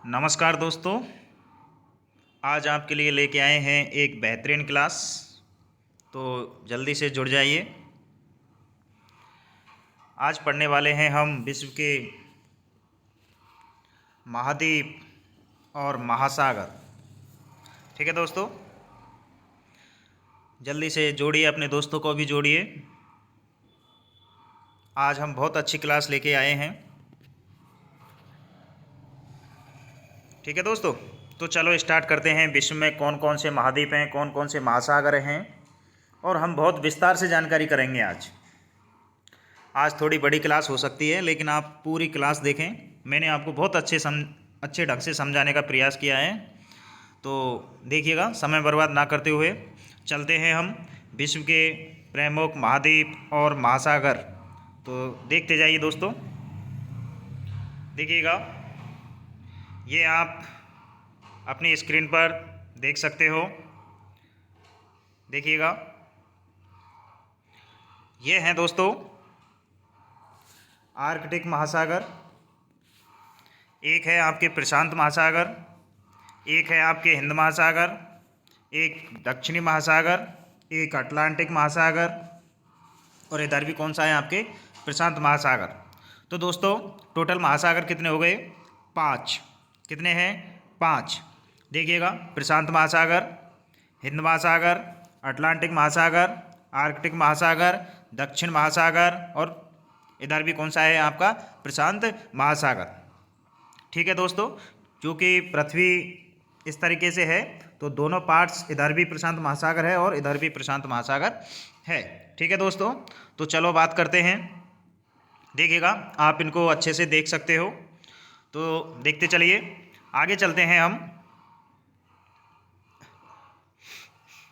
नमस्कार दोस्तों। आज आपके लिए लेके आए हैं एक बेहतरीन क्लास, तो जल्दी से जुड़ जाइए। आज पढ़ने वाले हैं हम विश्व के महाद्वीप और महासागर। ठीक है दोस्तों, जल्दी से जोड़िए, अपने दोस्तों को भी जोड़िए। आज हम बहुत अच्छी क्लास लेके आए हैं। ठीक है दोस्तों, तो चलो स्टार्ट करते हैं। विश्व में कौन कौन से महाद्वीप हैं, कौन कौन से महासागर हैं, और हम बहुत विस्तार से जानकारी करेंगे आज थोड़ी बड़ी क्लास हो सकती है, लेकिन आप पूरी क्लास देखें। मैंने आपको बहुत अच्छे ढंग से समझाने का प्रयास किया है, तो देखिएगा। समय बर्बाद ना करते हुए चलते हैं हम विश्व के प्रमुख महाद्वीप और महासागर। तो देखते जाइए दोस्तों। देखिएगा, ये आप अपनी स्क्रीन पर देख सकते हो। देखिएगा, ये हैं दोस्तों आर्कटिक महासागर, एक है आपके प्रशांत महासागर, एक है आपके हिंद महासागर, एक दक्षिणी महासागर, एक अटलांटिक महासागर, और इधर भी कौन सा है आपके प्रशांत महासागर। तो दोस्तों टोटल महासागर कितने हो गए? 5। कितने हैं? 5। देखिएगा, प्रशांत महासागर, हिंद महासागर, अटलांटिक महासागर, आर्कटिक महासागर, दक्षिण महासागर, और इधर भी कौन सा है आपका प्रशांत महासागर। ठीक है दोस्तों, क्योंकि पृथ्वी इस तरीके से है तो दोनों पार्ट्स, इधर भी प्रशांत महासागर है और इधर भी प्रशांत महासागर है। ठीक है दोस्तों, तो चलो बात करते हैं। देखिएगा, आप इनको अच्छे से देख सकते हो, तो देखते चलिए। आगे चलते हैं हम।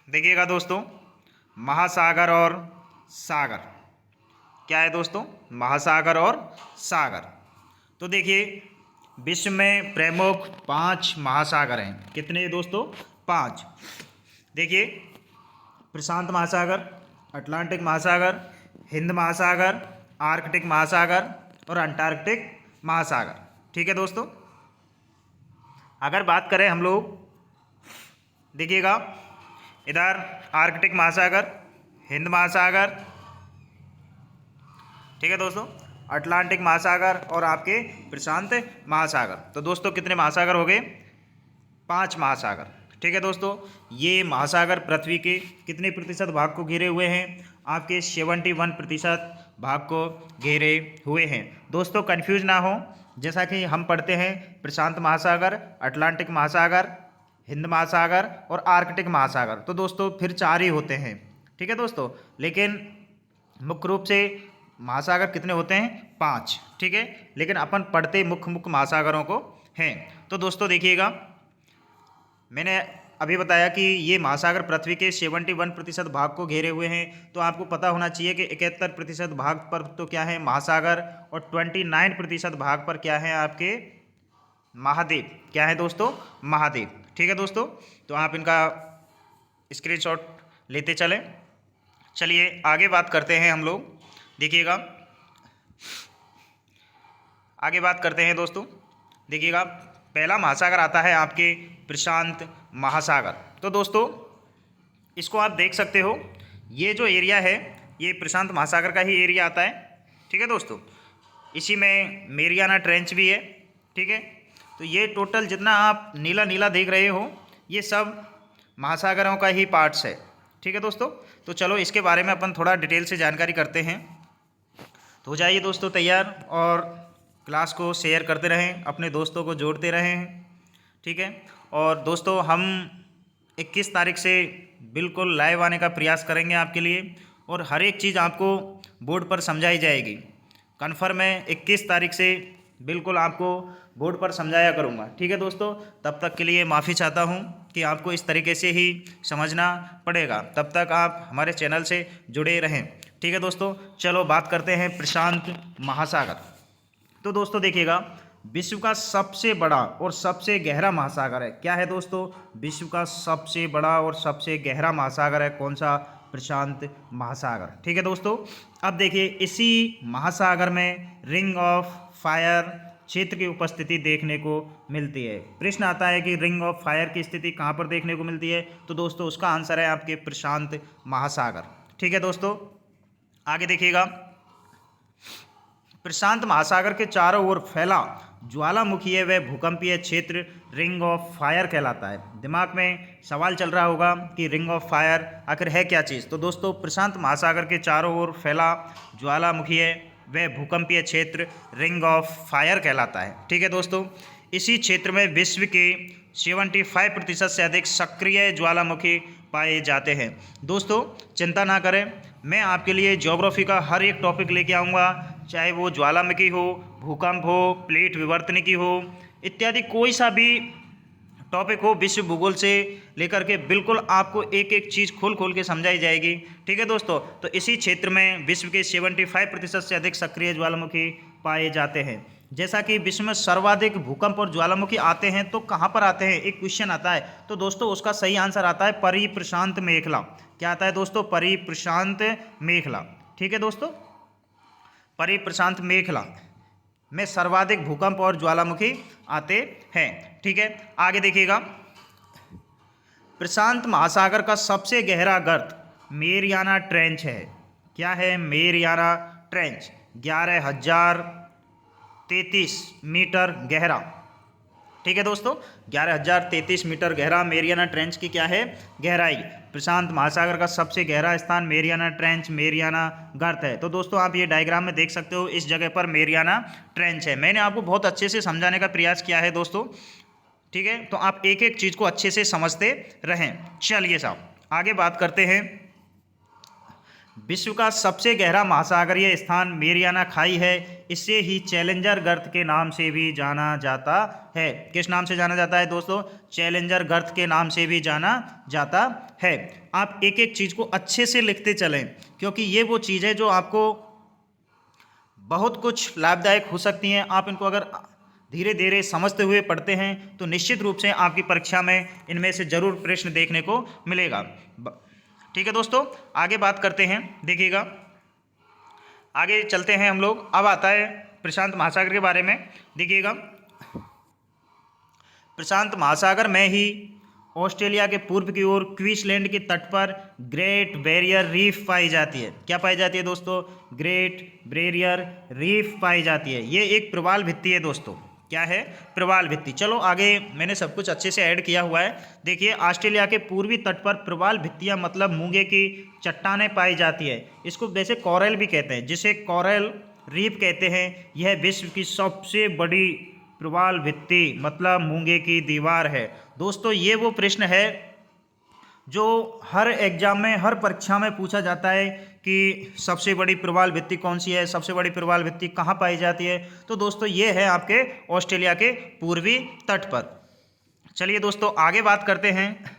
देखिएगा दोस्तों, महासागर और सागर क्या है दोस्तों? महासागर और सागर। तो देखिए, विश्व में प्रमुख 5 महासागर हैं। कितने दोस्तों? 5। देखिए, प्रशांत महासागर, अटलांटिक महासागर, हिंद महासागर, आर्कटिक महासागर और अंटार्कटिक महासागर। ठीक है दोस्तों, अगर बात करें हम लोग, देखिएगा, इधर आर्कटिक महासागर, हिंद महासागर, ठीक है दोस्तों, अटलांटिक महासागर और आपके प्रशांत महासागर। तो दोस्तों कितने महासागर हो गए? 5 महासागर। ठीक है दोस्तों, ये महासागर पृथ्वी के कितने प्रतिशत भाग को घेरे हुए हैं? आपके 71% भाग को घेरे हुए हैं। दोस्तों कंफ्यूज ना हो, जैसा कि हम पढ़ते हैं प्रशांत महासागर, अटलांटिक महासागर, हिंद महासागर और आर्कटिक महासागर, तो दोस्तों फिर 4 ही होते हैं। ठीक है दोस्तों, लेकिन मुख्य रूप से महासागर कितने होते हैं? 5। ठीक है, लेकिन अपन पढ़ते मुख्य महासागरों को हैं। तो दोस्तों देखिएगा, मैंने अभी बताया कि ये महासागर पृथ्वी के 71% भाग को घेरे हुए हैं, तो आपको पता होना चाहिए कि 71% भाग पर तो क्या है? महासागर, और 29% भाग पर क्या है? आपके महाद्वीप। क्या है दोस्तों? महाद्वीप। ठीक है दोस्तों, तो आप इनका स्क्रीनशॉट लेते चलें। चलिए आगे बात करते हैं हम लोग। देखिएगा, आगे बात करते हैं दोस्तों। देखिएगा, पहला महासागर आता है आपके प्रशांत महासागर। तो दोस्तों इसको आप देख सकते हो, ये जो एरिया है ये प्रशांत महासागर का ही एरिया आता है। ठीक है दोस्तों, इसी में मेरियाना ट्रेंच भी है। ठीक है, तो ये टोटल जितना आप नीला नीला देख रहे हो ये सब महासागरों का ही पार्ट्स है। ठीक है दोस्तों, तो चलो इसके बारे में अपन थोड़ा डिटेल से जानकारी करते हैं। तो हो जाइए दोस्तों तैयार, और क्लास को शेयर करते रहें, अपने दोस्तों को जोड़ते रहें। ठीक है, और दोस्तों हम 21 तारीख से बिल्कुल लाइव आने का प्रयास करेंगे आपके लिए, और हर एक चीज़ आपको बोर्ड पर समझाई जाएगी। कन्फर्म है, 21 तारीख से बिल्कुल आपको बोर्ड पर समझाया करूँगा। ठीक है दोस्तों, तब तक के लिए माफ़ी चाहता हूँ कि आपको इस तरीके से ही समझना पड़ेगा। तब तक आप हमारे चैनल से जुड़े रहें। ठीक है दोस्तों, चलो बात करते हैं प्रशांत महासागर। तो दोस्तों देखिएगा, विश्व का सबसे बड़ा और सबसे गहरा महासागर है। क्या है दोस्तों? विश्व का सबसे बड़ा और सबसे गहरा महासागर है कौन सा? प्रशांत महासागर। ठीक है दोस्तों, अब देखिए, इसी महासागर में रिंग ऑफ फायर क्षेत्र की उपस्थिति देखने को मिलती है। प्रश्न आता है कि रिंग ऑफ फायर की स्थिति कहाँ पर देखने को मिलती है, तो दोस्तों उसका आंसर है आपके प्रशांत महासागर। ठीक है दोस्तों, आगे देखिएगा, प्रशांत महासागर के चारों ओर फैला ज्वालामुखी व भूकंपीय क्षेत्र रिंग ऑफ फायर कहलाता है। दिमाग में सवाल चल रहा होगा कि रिंग ऑफ फायर आखिर है क्या चीज़, तो दोस्तों प्रशांत महासागर के चारों ओर फैला ज्वालामुखी व भूकंपीय क्षेत्र रिंग ऑफ फायर कहलाता है। ठीक है दोस्तों, इसी क्षेत्र में विश्व के 75% से अधिक सक्रिय ज्वालामुखी पाए जाते हैं। दोस्तों चिंता ना करें, मैं आपके लिए ज्योग्राफी का हर एक टॉपिक लेके आऊँगा, चाहे वो ज्वालामुखी हो, भूकंप हो, प्लेट विवर्तनिकी हो, इत्यादि कोई सा भी टॉपिक हो विश्व भूगोल से लेकर के बिल्कुल आपको एक एक चीज़ खोल खोल के समझाई जाएगी। ठीक है दोस्तों, तो इसी क्षेत्र में विश्व के 75% से अधिक सक्रिय ज्वालामुखी पाए जाते हैं। जैसा कि विश्व में सर्वाधिक भूकंप और ज्वालामुखी आते हैं तो कहाँ पर आते हैं, एक क्वेश्चन आता है, तो दोस्तों उसका सही आंसर आता है परिप्रशांत मेखला। क्या आता है दोस्तों, परिप्रशांत मेखला। ठीक है दोस्तों, परिप्रशांत मेखला में सर्वाधिक भूकंप और ज्वालामुखी आते हैं। ठीक है, आगे देखिएगा, प्रशांत महासागर का सबसे गहरा गर्त मेरियाना ट्रेंच है। क्या है, मेरियाना ट्रेंच 11,033 मीटर गहरा। ठीक है दोस्तों, 11,033 मीटर गहरा मेरियाना ट्रेंच की क्या है, गहराई। प्रशांत महासागर का सबसे गहरा स्थान मेरियाना ट्रेंच, मेरियाना गर्त है। तो दोस्तों आप ये डायग्राम में देख सकते हो, इस जगह पर मेरियाना ट्रेंच है। मैंने आपको बहुत अच्छे से समझाने का प्रयास किया है दोस्तों। ठीक है, तो आप एक एक चीज़ को अच्छे से समझते रहें। चलिए साहब आगे बात करते हैं। विश्व का सबसे गहरा महासागरीय स्थान मेरियाना खाई है। इसे ही चैलेंजर गर्त के नाम से भी जाना जाता है। किस नाम से जाना जाता है दोस्तों, चैलेंजर गर्त के नाम से भी जाना जाता है। आप एक एक चीज़ को अच्छे से लिखते चलें, क्योंकि ये वो चीज़ है जो आपको बहुत कुछ लाभदायक हो सकती हैं। आप इनको अगर धीरे धीरे समझते हुए पढ़ते हैं तो निश्चित रूप से आपकी परीक्षा में इनमें से जरूर प्रश्न देखने को मिलेगा। ठीक है दोस्तों, आगे बात करते हैं। देखिएगा, आगे चलते हैं हम लोग। अब आता है प्रशांत महासागर के बारे में। देखिएगा, प्रशांत महासागर में ही ऑस्ट्रेलिया के पूर्व की ओर क्वींसलैंड के तट पर ग्रेट बैरियर रीफ पाई जाती है। क्या पाई जाती है दोस्तों, ग्रेट बैरियर रीफ पाई जाती है। ये एक प्रवाल भित्ति है दोस्तों। क्या है, प्रवाल भित्ति। चलो आगे, मैंने सब कुछ अच्छे से ऐड किया हुआ है। देखिए, ऑस्ट्रेलिया के पूर्वी तट पर प्रवाल भित्तियाँ मतलब मूंगे की चट्टानें पाई जाती है। इसको वैसे कोरल भी कहते हैं, जिसे कोरल रीफ कहते हैं। यह विश्व की सबसे बड़ी प्रवाल भित्ति मतलब मूंगे की दीवार है। दोस्तों ये वो प्रश्न है जो हर एग्जाम में, हर परीक्षा में पूछा जाता है कि सबसे बड़ी प्रवाल भित्ति कौन सी है, सबसे बड़ी प्रवाल भित्ति कहाँ पाई जाती है। तो दोस्तों ये है आपके ऑस्ट्रेलिया के पूर्वी तट पर। चलिए दोस्तों आगे बात करते हैं।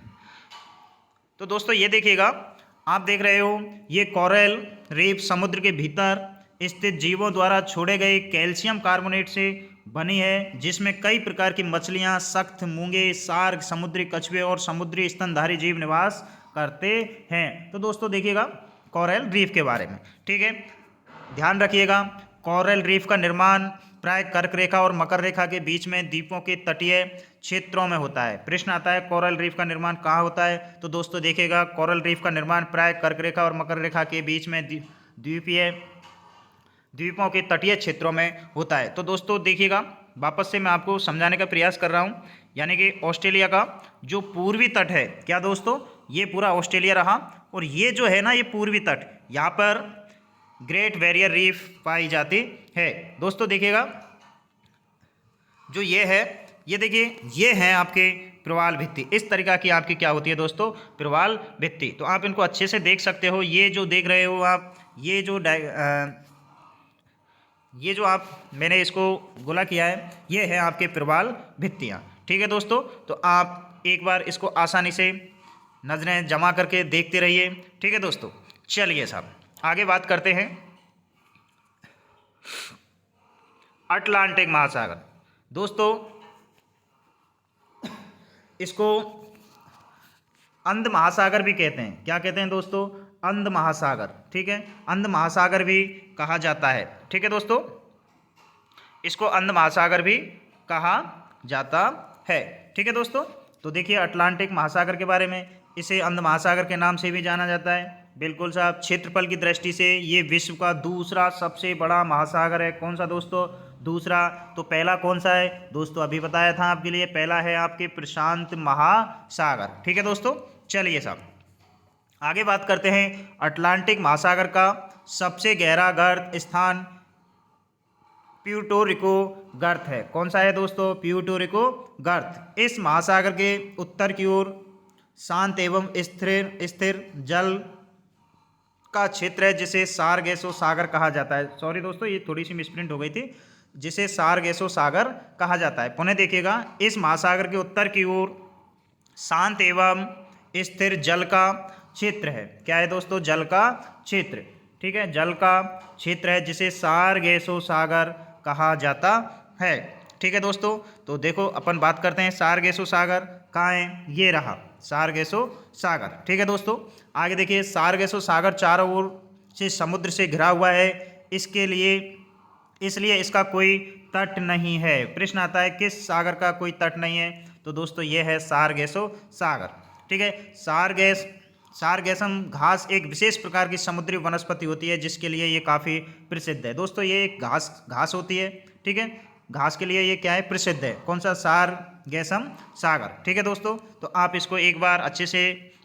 तो दोस्तों ये देखिएगा, आप देख रहे हो ये कोरल रीफ समुद्र के भीतर स्थित जीवों द्वारा छोड़े गए कैल्शियम कार्बोनेट से बनी है, जिसमें कई प्रकार की मछलियां, सख्त मूंगे, शार्क, समुद्री कछुए और समुद्री स्तनधारी जीव निवास करते हैं। तो दोस्तों देखिएगा कोरल रीफ के बारे में। ठीक है, ध्यान रखिएगा, कोरल रीफ का निर्माण प्राय कर्क रेखा और मकर रेखा के बीच में द्वीपों के तटीय क्षेत्रों में होता है। प्रश्न आता है कोरल रीफ का निर्माण कहाँ होता है, तो दोस्तों देखिएगा कोरल रीफ का निर्माण प्राय कर्क रेखा और मकर रेखा के बीच में द्वीपों के तटीय क्षेत्रों में होता है। तो दोस्तों देखिएगा, वापस से मैं आपको समझाने का प्रयास कर रहा हूँ, यानी कि ऑस्ट्रेलिया का जो पूर्वी तट है, क्या दोस्तों, ये पूरा ऑस्ट्रेलिया रहा, और ये जो है ना ये पूर्वी तट, यहाँ पर ग्रेट बैरियर रीफ पाई जाती है। दोस्तों देखिएगा, जो ये है, ये देखिए, ये है आपके प्रवाल भित्ति। इस तरीका की आपकी क्या होती है दोस्तों, प्रवाल भित्ति। तो आप इनको अच्छे से देख सकते हो। ये जो देख रहे हो आप, ये जो आप मैंने इसको गोला किया है, ये है आपके प्रवाल भित्तियाँ। ठीक है दोस्तों, तो आप एक बार इसको आसानी से नजरें जमा करके देखते रहिए। ठीक है दोस्तों, चलिए साहब आगे बात करते हैं। अटलांटिक महासागर, दोस्तों इसको अंध महासागर भी कहते हैं। क्या कहते हैं दोस्तों, अंध महासागर। ठीक है, अंध महासागर भी कहा जाता है। ठीक है दोस्तों, इसको अंध महासागर भी कहा जाता है। ठीक है दोस्तों, तो देखिए अटलांटिक महासागर के बारे में, इसे अंध महासागर के नाम से भी जाना जाता है। बिल्कुल साहब, क्षेत्रफल की दृष्टि से ये विश्व का दूसरा सबसे बड़ा महासागर है। कौन सा दोस्तों? दूसरा। तो पहला कौन सा है दोस्तों? अभी बताया था आपके लिए, पहला है आपके प्रशांत महासागर। ठीक है दोस्तों, चलिए साहब आगे बात करते हैं। अटलांटिक महासागर का सबसे गहरा गर्त स्थान प्यूर्टो रिको गर्त है। कौन सा है दोस्तों? प्यूर्टो रिको गर्त। इस महासागर के उत्तर की ओर शांत एवं स्थिर स्थिर जल का क्षेत्र है जिसे सारगेसो सागर कहा जाता है। सॉरी दोस्तों, ये थोड़ी सी मिसप्रिंट हो गई थी, जिसे सारगेसो सागर कहा जाता है। पुनः देखिएगा, इस महासागर के उत्तर की ओर शांत एवं स्थिर जल का क्षेत्र है। क्या है दोस्तों? जल का क्षेत्र। ठीक है, जल का क्षेत्र है जिसे सारगेसो सागर कहा जाता है। ठीक है दोस्तों, तो देखो अपन बात करते हैं सारगेसो सागर कहाँ है। ये रहा सारगेसो सागर। ठीक है दोस्तों, आगे देखिए, सारगेसो सागर चारों ओर से समुद्र से घिरा हुआ है। इसलिए इसका कोई तट नहीं है। प्रश्न आता है किस सागर का कोई तट नहीं है? तो दोस्तों ये है सारगेसो सागर। ठीक है, सारगेसम घास एक विशेष प्रकार की समुद्री वनस्पति होती है जिसके लिए ये काफ़ी प्रसिद्ध है। दोस्तों ये एक घास होती है। ठीक है, घास के लिए ये क्या है? प्रसिद्ध है। कौन सा? सारगेसम सागर। ठीक है दोस्तों, तो आप इसको एक बार अच्छे से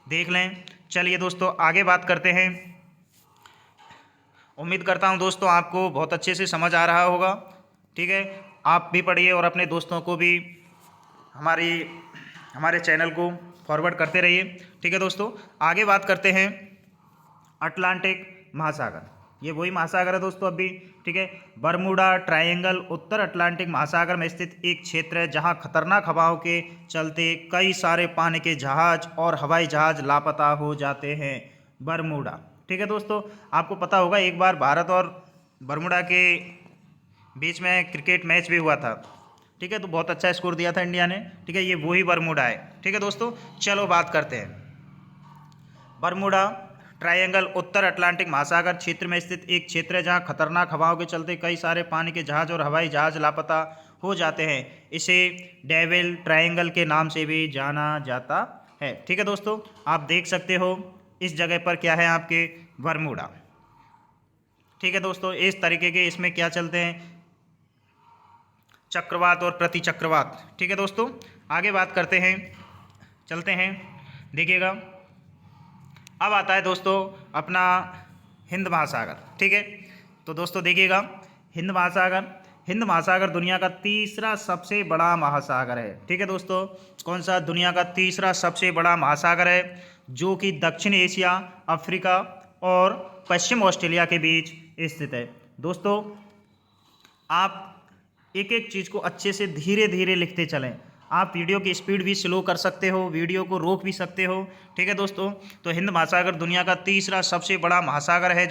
देख लें। चलिए दोस्तों आगे बात करते हैं। उम्मीद करता हूँ दोस्तों आपको बहुत अच्छे से समझ आ रहा होगा। ठीक है, आप भी पढ़िए और अपने दोस्तों को भी हमारे चैनल को फॉरवर्ड करते रहिए। ठीक है दोस्तों, आगे बात करते हैं अटलांटिक महासागर। ये वही महासागर है दोस्तों अभी। ठीक है, बरमूडा ट्रायंगल उत्तर अटलांटिक महासागर में स्थित एक क्षेत्र है जहां खतरनाक हवाओं के चलते कई सारे पानी के जहाज और हवाई जहाज लापता हो जाते हैं। बरमूडा। ठीक है दोस्तों, आपको पता होगा एक बार भारत और बरमूडा के बीच में क्रिकेट मैच भी हुआ था। ठीक है, तो बहुत अच्छा स्कोर दिया था इंडिया ने। ठीक है, ये वही बरमूडा है। ठीक है दोस्तों, चलो बात करते हैं। बरमूडा ट्रायंगल उत्तर अटलांटिक महासागर क्षेत्र में स्थित एक क्षेत्र है जहां खतरनाक हवाओं के चलते कई सारे पानी के जहाज और हवाई जहाज लापता हो जाते हैं। इसे डेविल ट्रायंगल के नाम से भी जाना जाता है। ठीक है दोस्तों, आप देख सकते हो इस जगह पर क्या है आपके बरमूडा। ठीक है दोस्तों, इस तरीके के इसमें क्या चलते हैं? चक्रवात और प्रतिचक्रवात। ठीक है दोस्तों, आगे बात करते हैं, चलते हैं। देखिएगा, अब आता है दोस्तों अपना हिंद महासागर। ठीक है, तो दोस्तों देखिएगा, हिंद महासागर दुनिया का तीसरा सबसे बड़ा महासागर है। ठीक है दोस्तों, कौन सा? दुनिया का तीसरा सबसे बड़ा महासागर है जो कि दक्षिण एशिया, अफ्रीका और पश्चिम ऑस्ट्रेलिया के बीच स्थित है। दोस्तों आप एक एक चीज़ को अच्छे से धीरे धीरे लिखते चलें। आप वीडियो की स्पीड भी स्लो कर सकते हो, वीडियो को रोक भी सकते हो। ठीक है दोस्तों, तो हिंद महासागर दुनिया का तीसरा सबसे बड़ा महासागर है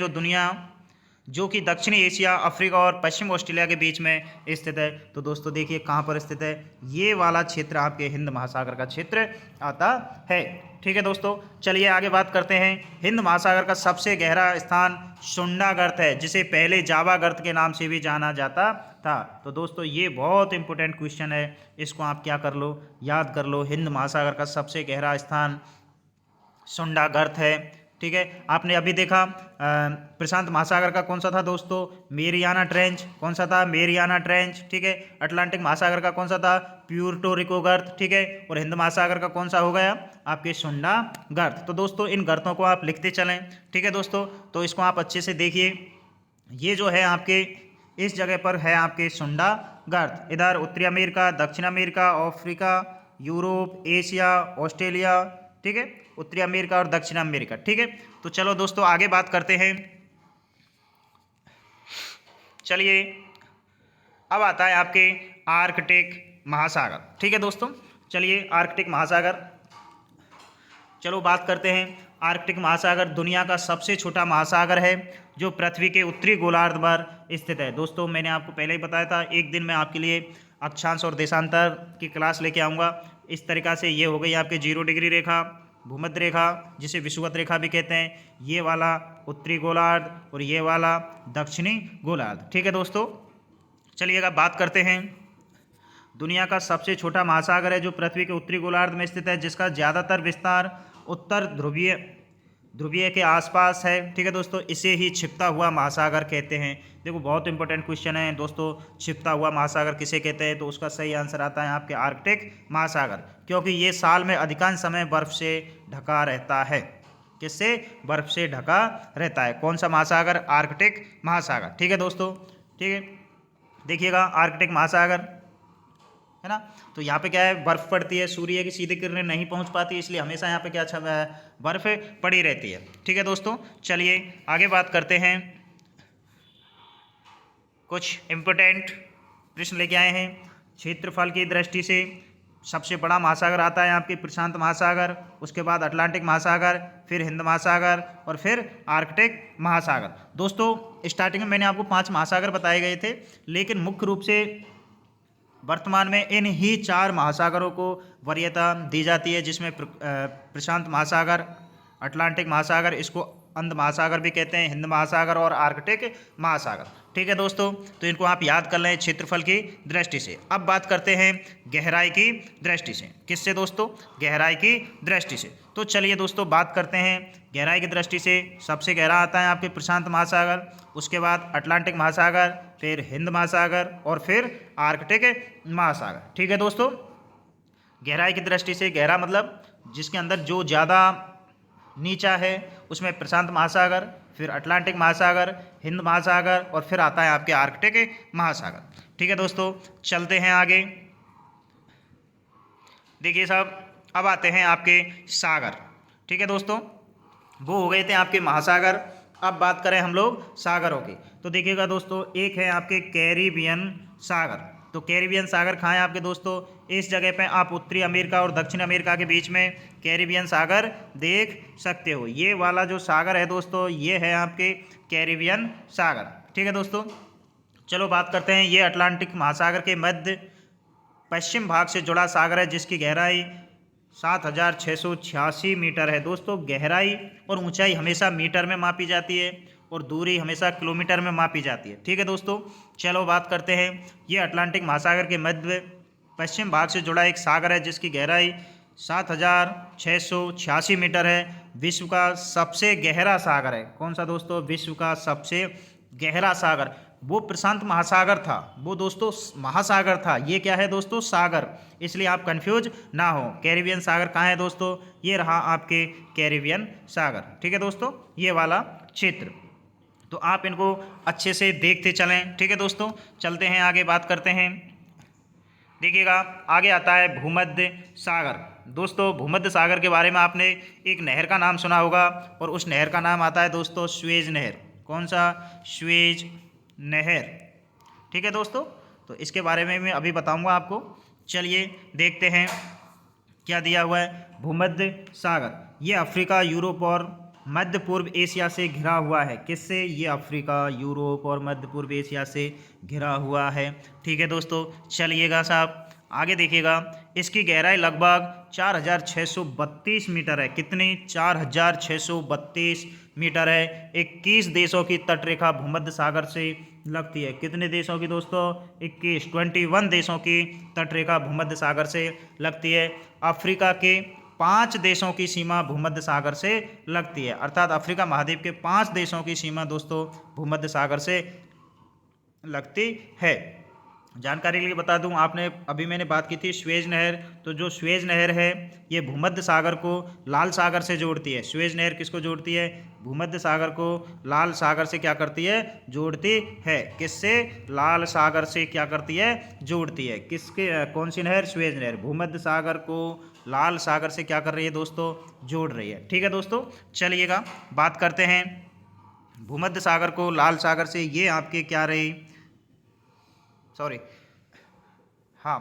जो कि दक्षिण एशिया, अफ्रीका और पश्चिम ऑस्ट्रेलिया के बीच में स्थित है। तो दोस्तों देखिए कहाँ पर स्थित है, ये वाला क्षेत्र आपके हिंद महासागर का क्षेत्र आता है। ठीक है दोस्तों, चलिए आगे बात करते हैं। हिंद महासागर का सबसे गहरा स्थान सुंडा गर्त है जिसे पहले जावा गर्त के नाम से भी जाना जाता था। तो दोस्तों ये बहुत इंपॉर्टेंट क्वेश्चन है, इसको आप क्या कर लो, याद कर लो। हिंद महासागर का सबसे गहरा स्थान सुंडा गर्त है। ठीक है, आपने अभी देखा प्रशांत महासागर का कौन सा था दोस्तों? Mariana trench. कौन सा था? Mariana trench. ठीक है, अटलांटिक महासागर का कौन सा था? प्यूर्टो रिको गर्त। ठीक है, और हिंद महासागर का कौन सा हो गया आपके? सुंडा गर्त। तो दोस्तों इन गर्तों को आप लिखते चलें। ठीक है दोस्तों, तो इसको आप अच्छे से देखिए। ये जो है आपके इस जगह पर है आपके सुंडा गर्त। इधर उत्तरी अमेरिका, दक्षिण America, Africa, Europe, Asia, Australia. ठीक है, उत्तरी अमेरिका और दक्षिण अमेरिका। ठीक है, तो चलो दोस्तों आगे बात करते हैं। चलिए अब आता है आपके आर्कटिक महासागर। ठीक है दोस्तों, चलिए आर्कटिक महासागर, चलो बात करते हैं। आर्कटिक महासागर दुनिया का सबसे छोटा महासागर है जो पृथ्वी के उत्तरी गोलार्ध पर स्थित है। दोस्तों मैंने आपको पहले ही बताया था, एक दिन मैं आपके लिए अक्षांश और देशांतर की क्लास लेके आऊँगा। इस तरीक़ा से ये हो गई आपके 0 डिग्री रेखा, भूमध्य रेखा जिसे विषुवत रेखा भी कहते हैं, ये वाला उत्तरी गोलार्ध और ये वाला दक्षिणी गोलार्ध। ठीक है दोस्तों, चलिएगा बात करते हैं दुनिया का सबसे छोटा महासागर है जो पृथ्वी के उत्तरी गोलार्ध में स्थित है, जिसका ज़्यादातर विस्तार उत्तर ध्रुवीय के आसपास है। ठीक है दोस्तों, इसे ही छिपता हुआ महासागर कहते हैं। देखो बहुत इंपॉर्टेंट क्वेश्चन है दोस्तों, छिपता हुआ महासागर किसे कहते हैं? तो उसका सही आंसर आता है आपके आर्कटिक महासागर, क्योंकि ये साल में अधिकांश समय बर्फ से ढका रहता है। किससे? बर्फ से ढका रहता है। कौन सा महासागर? आर्कटिक महासागर। ठीक है दोस्तों, ठीक है, देखिएगा आर्कटिक महासागर है ना। तो यहाँ पे क्या है, बर्फ पड़ती है, सूर्य की सीधी किरणें नहीं पहुँच पाती, इसलिए हमेशा यहाँ पे क्या छा है, बर्फ पड़ी रहती है। ठीक है दोस्तों, चलिए आगे बात करते हैं। कुछ इम्पोर्टेंट प्रश्न लेके आए हैं। क्षेत्रफल की दृष्टि से सबसे बड़ा महासागर आता है आपके प्रशांत महासागर, उसके बाद अटलांटिक महासागर, फिर हिंद महासागर और फिर आर्कटिक महासागर। दोस्तों स्टार्टिंग में मैंने आपको 5 महासागर बताए गए थे, लेकिन मुख्य रूप से वर्तमान में इन ही 4 महासागरों को वरीयता दी जाती है, जिसमें प्रशांत महासागर, अटलांटिक महासागर, इसको अंध महासागर भी कहते हैं, हिंद महासागर और आर्कटिक महासागर। ठीक है दोस्तों, तो इनको आप याद कर लें क्षेत्रफल की दृष्टि से। अब बात करते हैं गहराई की दृष्टि से। किससे दोस्तों? गहराई की दृष्टि से। तो चलिए दोस्तों बात करते हैं गहराई की दृष्टि से। सबसे गहरा आता है आपके प्रशांत महासागर, उसके बाद अटलांटिक महासागर, फिर हिंद महासागर और फिर आर्कटिक महासागर। ठीक है दोस्तों, गहराई की दृष्टि से गहरा मतलब जिसके अंदर जो ज़्यादा नीचा है उसमें प्रशांत महासागर, फिर अटलांटिक महासागर, हिंद महासागर और फिर आता है आपके आर्कटिक महासागर। ठीक है दोस्तों, चलते हैं आगे। देखिए साहब, अब आते हैं आपके सागर। ठीक है दोस्तों, वो हो गए थे आपके महासागर। अब बात करें हम लोग सागरों की, तो देखिएगा दोस्तों, एक है आपके कैरिबियन सागर। तो कैरिबियन सागर कहाँ है आपके दोस्तों? इस जगह पे आप उत्तरी अमेरिका और दक्षिण अमेरिका के बीच में कैरिबियन सागर देख सकते हो। ये वाला जो सागर है दोस्तों, ये है आपके कैरिबियन सागर। ठीक है दोस्तों, चलो बात करते हैं। ये अटलांटिक महासागर के मध्य पश्चिम भाग से जुड़ा सागर है, जिसकी गहराई 7686 मीटर है। दोस्तों गहराई और ऊंचाई हमेशा मीटर में मापी जाती है और दूरी हमेशा किलोमीटर में मापी जाती है। ठीक है दोस्तों, चलो बात करते हैं। ये अटलांटिक महासागर के मध्य पश्चिम भाग से जुड़ा एक सागर है, जिसकी गहराई 7686 मीटर है। विश्व का सबसे गहरा सागर है। कौन सा दोस्तों? विश्व का सबसे गहरा सागर। वो प्रशांत महासागर था, वो दोस्तों महासागर था। ये क्या है दोस्तों? सागर। इसलिए आप कंफ्यूज ना हो। कैरिबियन सागर कहाँ है दोस्तों? ये रहा आपके कैरिबियन सागर। ठीक है दोस्तों, ये वाला क्षेत्र। तो आप इनको अच्छे से देखते चलें। ठीक है दोस्तों, चलते हैं आगे, बात करते हैं। देखिएगा आगे आता है भूमध्य सागर। दोस्तों भूमध्य सागर के बारे में आपने एक नहर का नाम सुना होगा, और उस नहर का नाम आता है दोस्तों स्वेज नहर। कौन सा? स्वेज नहर। ठीक है दोस्तों, तो इसके बारे में मैं अभी बताऊंगा आपको। चलिए देखते हैं क्या दिया हुआ है। भूमध्य सागर ये अफ्रीका, यूरोप और मध्य पूर्व एशिया से घिरा हुआ है। किससे? ये अफ्रीका, यूरोप और मध्य पूर्व एशिया से घिरा हुआ है। ठीक है दोस्तों, चलिएगा साहब आगे देखिएगा। इसकी गहराई लगभग 4632 मीटर है। कितनी? 4632 मीटर है। 21 देशों की तटरेखा भूमध्य सागर से लगती है। कितने देशों की दोस्तों? 21 देशों की तटरेखा भूमध्य सागर से लगती है। अफ्रीका के 5 देशों की सीमा भूमध्य सागर से लगती है, अर्थात अफ्रीका महाद्वीप के 5 देशों की सीमा दोस्तों भूमध्य सागर से लगती है। जानकारी के लिए बता दूं, आपने अभी मैंने बात की थी स्वेज नहर, तो जो स्वेज नहर है ये भूमध्य सागर को लाल सागर से जोड़ती है। स्वेज नहर किसको जोड़ती है? भूमध्य सागर को लाल सागर से क्या करती है? जोड़ती है। किससे? लाल सागर से क्या करती है? जोड़ती है। किसके? कौन सी नहर? स्वेज नहर भूमध्य सागर को लाल सागर से क्या कर रही है दोस्तों? जोड़ रही है। ठीक है दोस्तों, चलिएगा बात करते हैं भूमध्य सागर को लाल सागर से। ये आपके क्या रही? सॉरी, हाँ,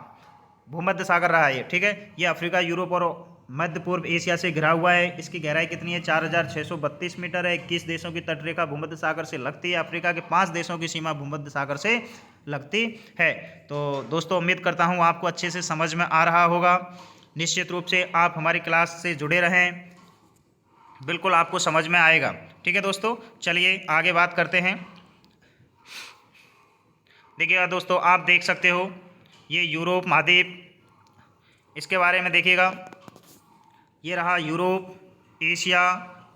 भूमध्य सागर रहा ये। ठीक है, ये अफ्रीका, यूरोप और मध्य पूर्व एशिया से घिरा हुआ है। इसकी गहराई कितनी है? 4632 मीटर है। 21 देशों की तटरेखा भूमध्य सागर से लगती है। अफ्रीका के 5 देशों की सीमा भूमध्य सागर से लगती है। तो दोस्तों उम्मीद करता हूँ आपको अच्छे से समझ में आ रहा होगा। निश्चित रूप से आप हमारी क्लास से जुड़े रहें, बिल्कुल आपको समझ में आएगा। ठीक है दोस्तों, चलिए आगे बात करते हैं। देखिएगा दोस्तों, आप देख सकते हो ये यूरोप महाद्वीप, इसके बारे में देखिएगा, ये रहा Europe, Asia,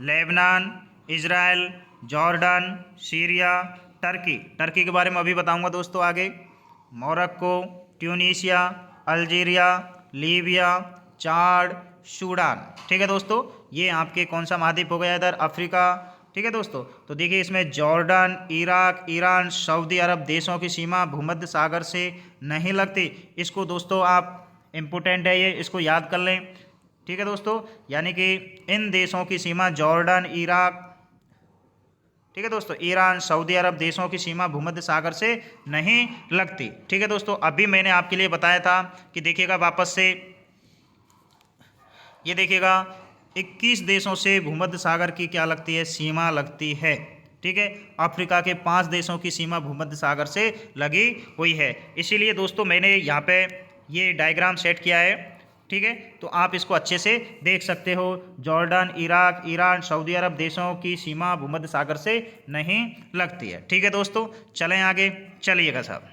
Lebanon, Israel, Jordan, Syria, Turkey, Turkey के बारे में अभी बताऊंगा दोस्तों आगे, मोरक्को, ट्यूनीशिया, अल्जीरिया, लीबिया, चाड, सूडान। ठीक है दोस्तों, ये आपके कौन सा महाद्वीप हो गया इधर, अफ्रीका। ठीक है दोस्तों, तो देखिए इसमें जॉर्डन, इराक, ईरान, सऊदी अरब देशों की सीमा भूमध्य सागर से नहीं लगती। इसको दोस्तों आप, इम्पोर्टेंट है ये, इसको याद कर लें। ठीक है दोस्तों, यानी कि इन देशों की सीमा जॉर्डन, इराक, ठीक है दोस्तों, ईरान, सऊदी अरब देशों की सीमा भूमध्य सागर से नहीं लगती। ठीक है दोस्तों, अभी मैंने आपके लिए बताया था कि देखिएगा वापस से, ये देखिएगा 21 देशों से भूमध्य सागर की क्या लगती है, सीमा लगती है। ठीक है, अफ्रीका के 5 देशों की सीमा भूमध्य सागर से लगी हुई है। इसीलिए दोस्तों मैंने यहाँ पे ये डायग्राम सेट किया है। ठीक है, तो आप इसको अच्छे से देख सकते हो, जॉर्डन, इराक, ईरान, सऊदी अरब देशों की सीमा भूमध्य सागर से नहीं लगती है। ठीक है दोस्तों, चलें आगे, चलिएगा साहब।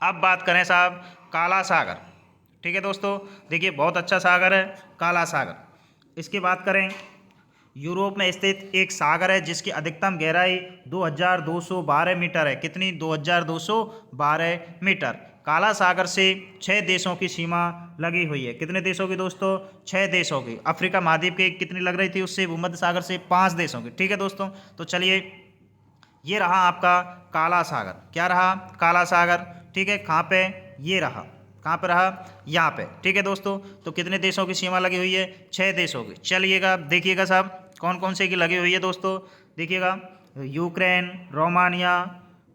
अब बात करें साहब काला सागर। ठीक है दोस्तों, देखिए बहुत अच्छा सागर है काला सागर। इसकी बात करें, यूरोप में स्थित एक सागर है जिसकी अधिकतम गहराई 2212 मीटर है। कितनी, 2212 मीटर। काला सागर से 6 देशों की सीमा लगी हुई है। कितने देशों की दोस्तों, 6 देशों की। अफ्रीका महाद्वीप की कितनी लग रही थी उससे, भूमध्य सागर से 5 देशों की। ठीक है दोस्तों, तो चलिए, ये रहा आपका काला सागर। क्या रहा, काला सागर। ठीक है, कहाँ पे, ये रहा, कहाँ पे रहा, यहाँ पे। ठीक है दोस्तों, तो कितने देशों की सीमा लगी हुई है, 6 देशों की। चलिएगा देखिएगा साहब कौन कौन से की लगी हुई है दोस्तों, देखिएगा, यूक्रेन, रोमानिया,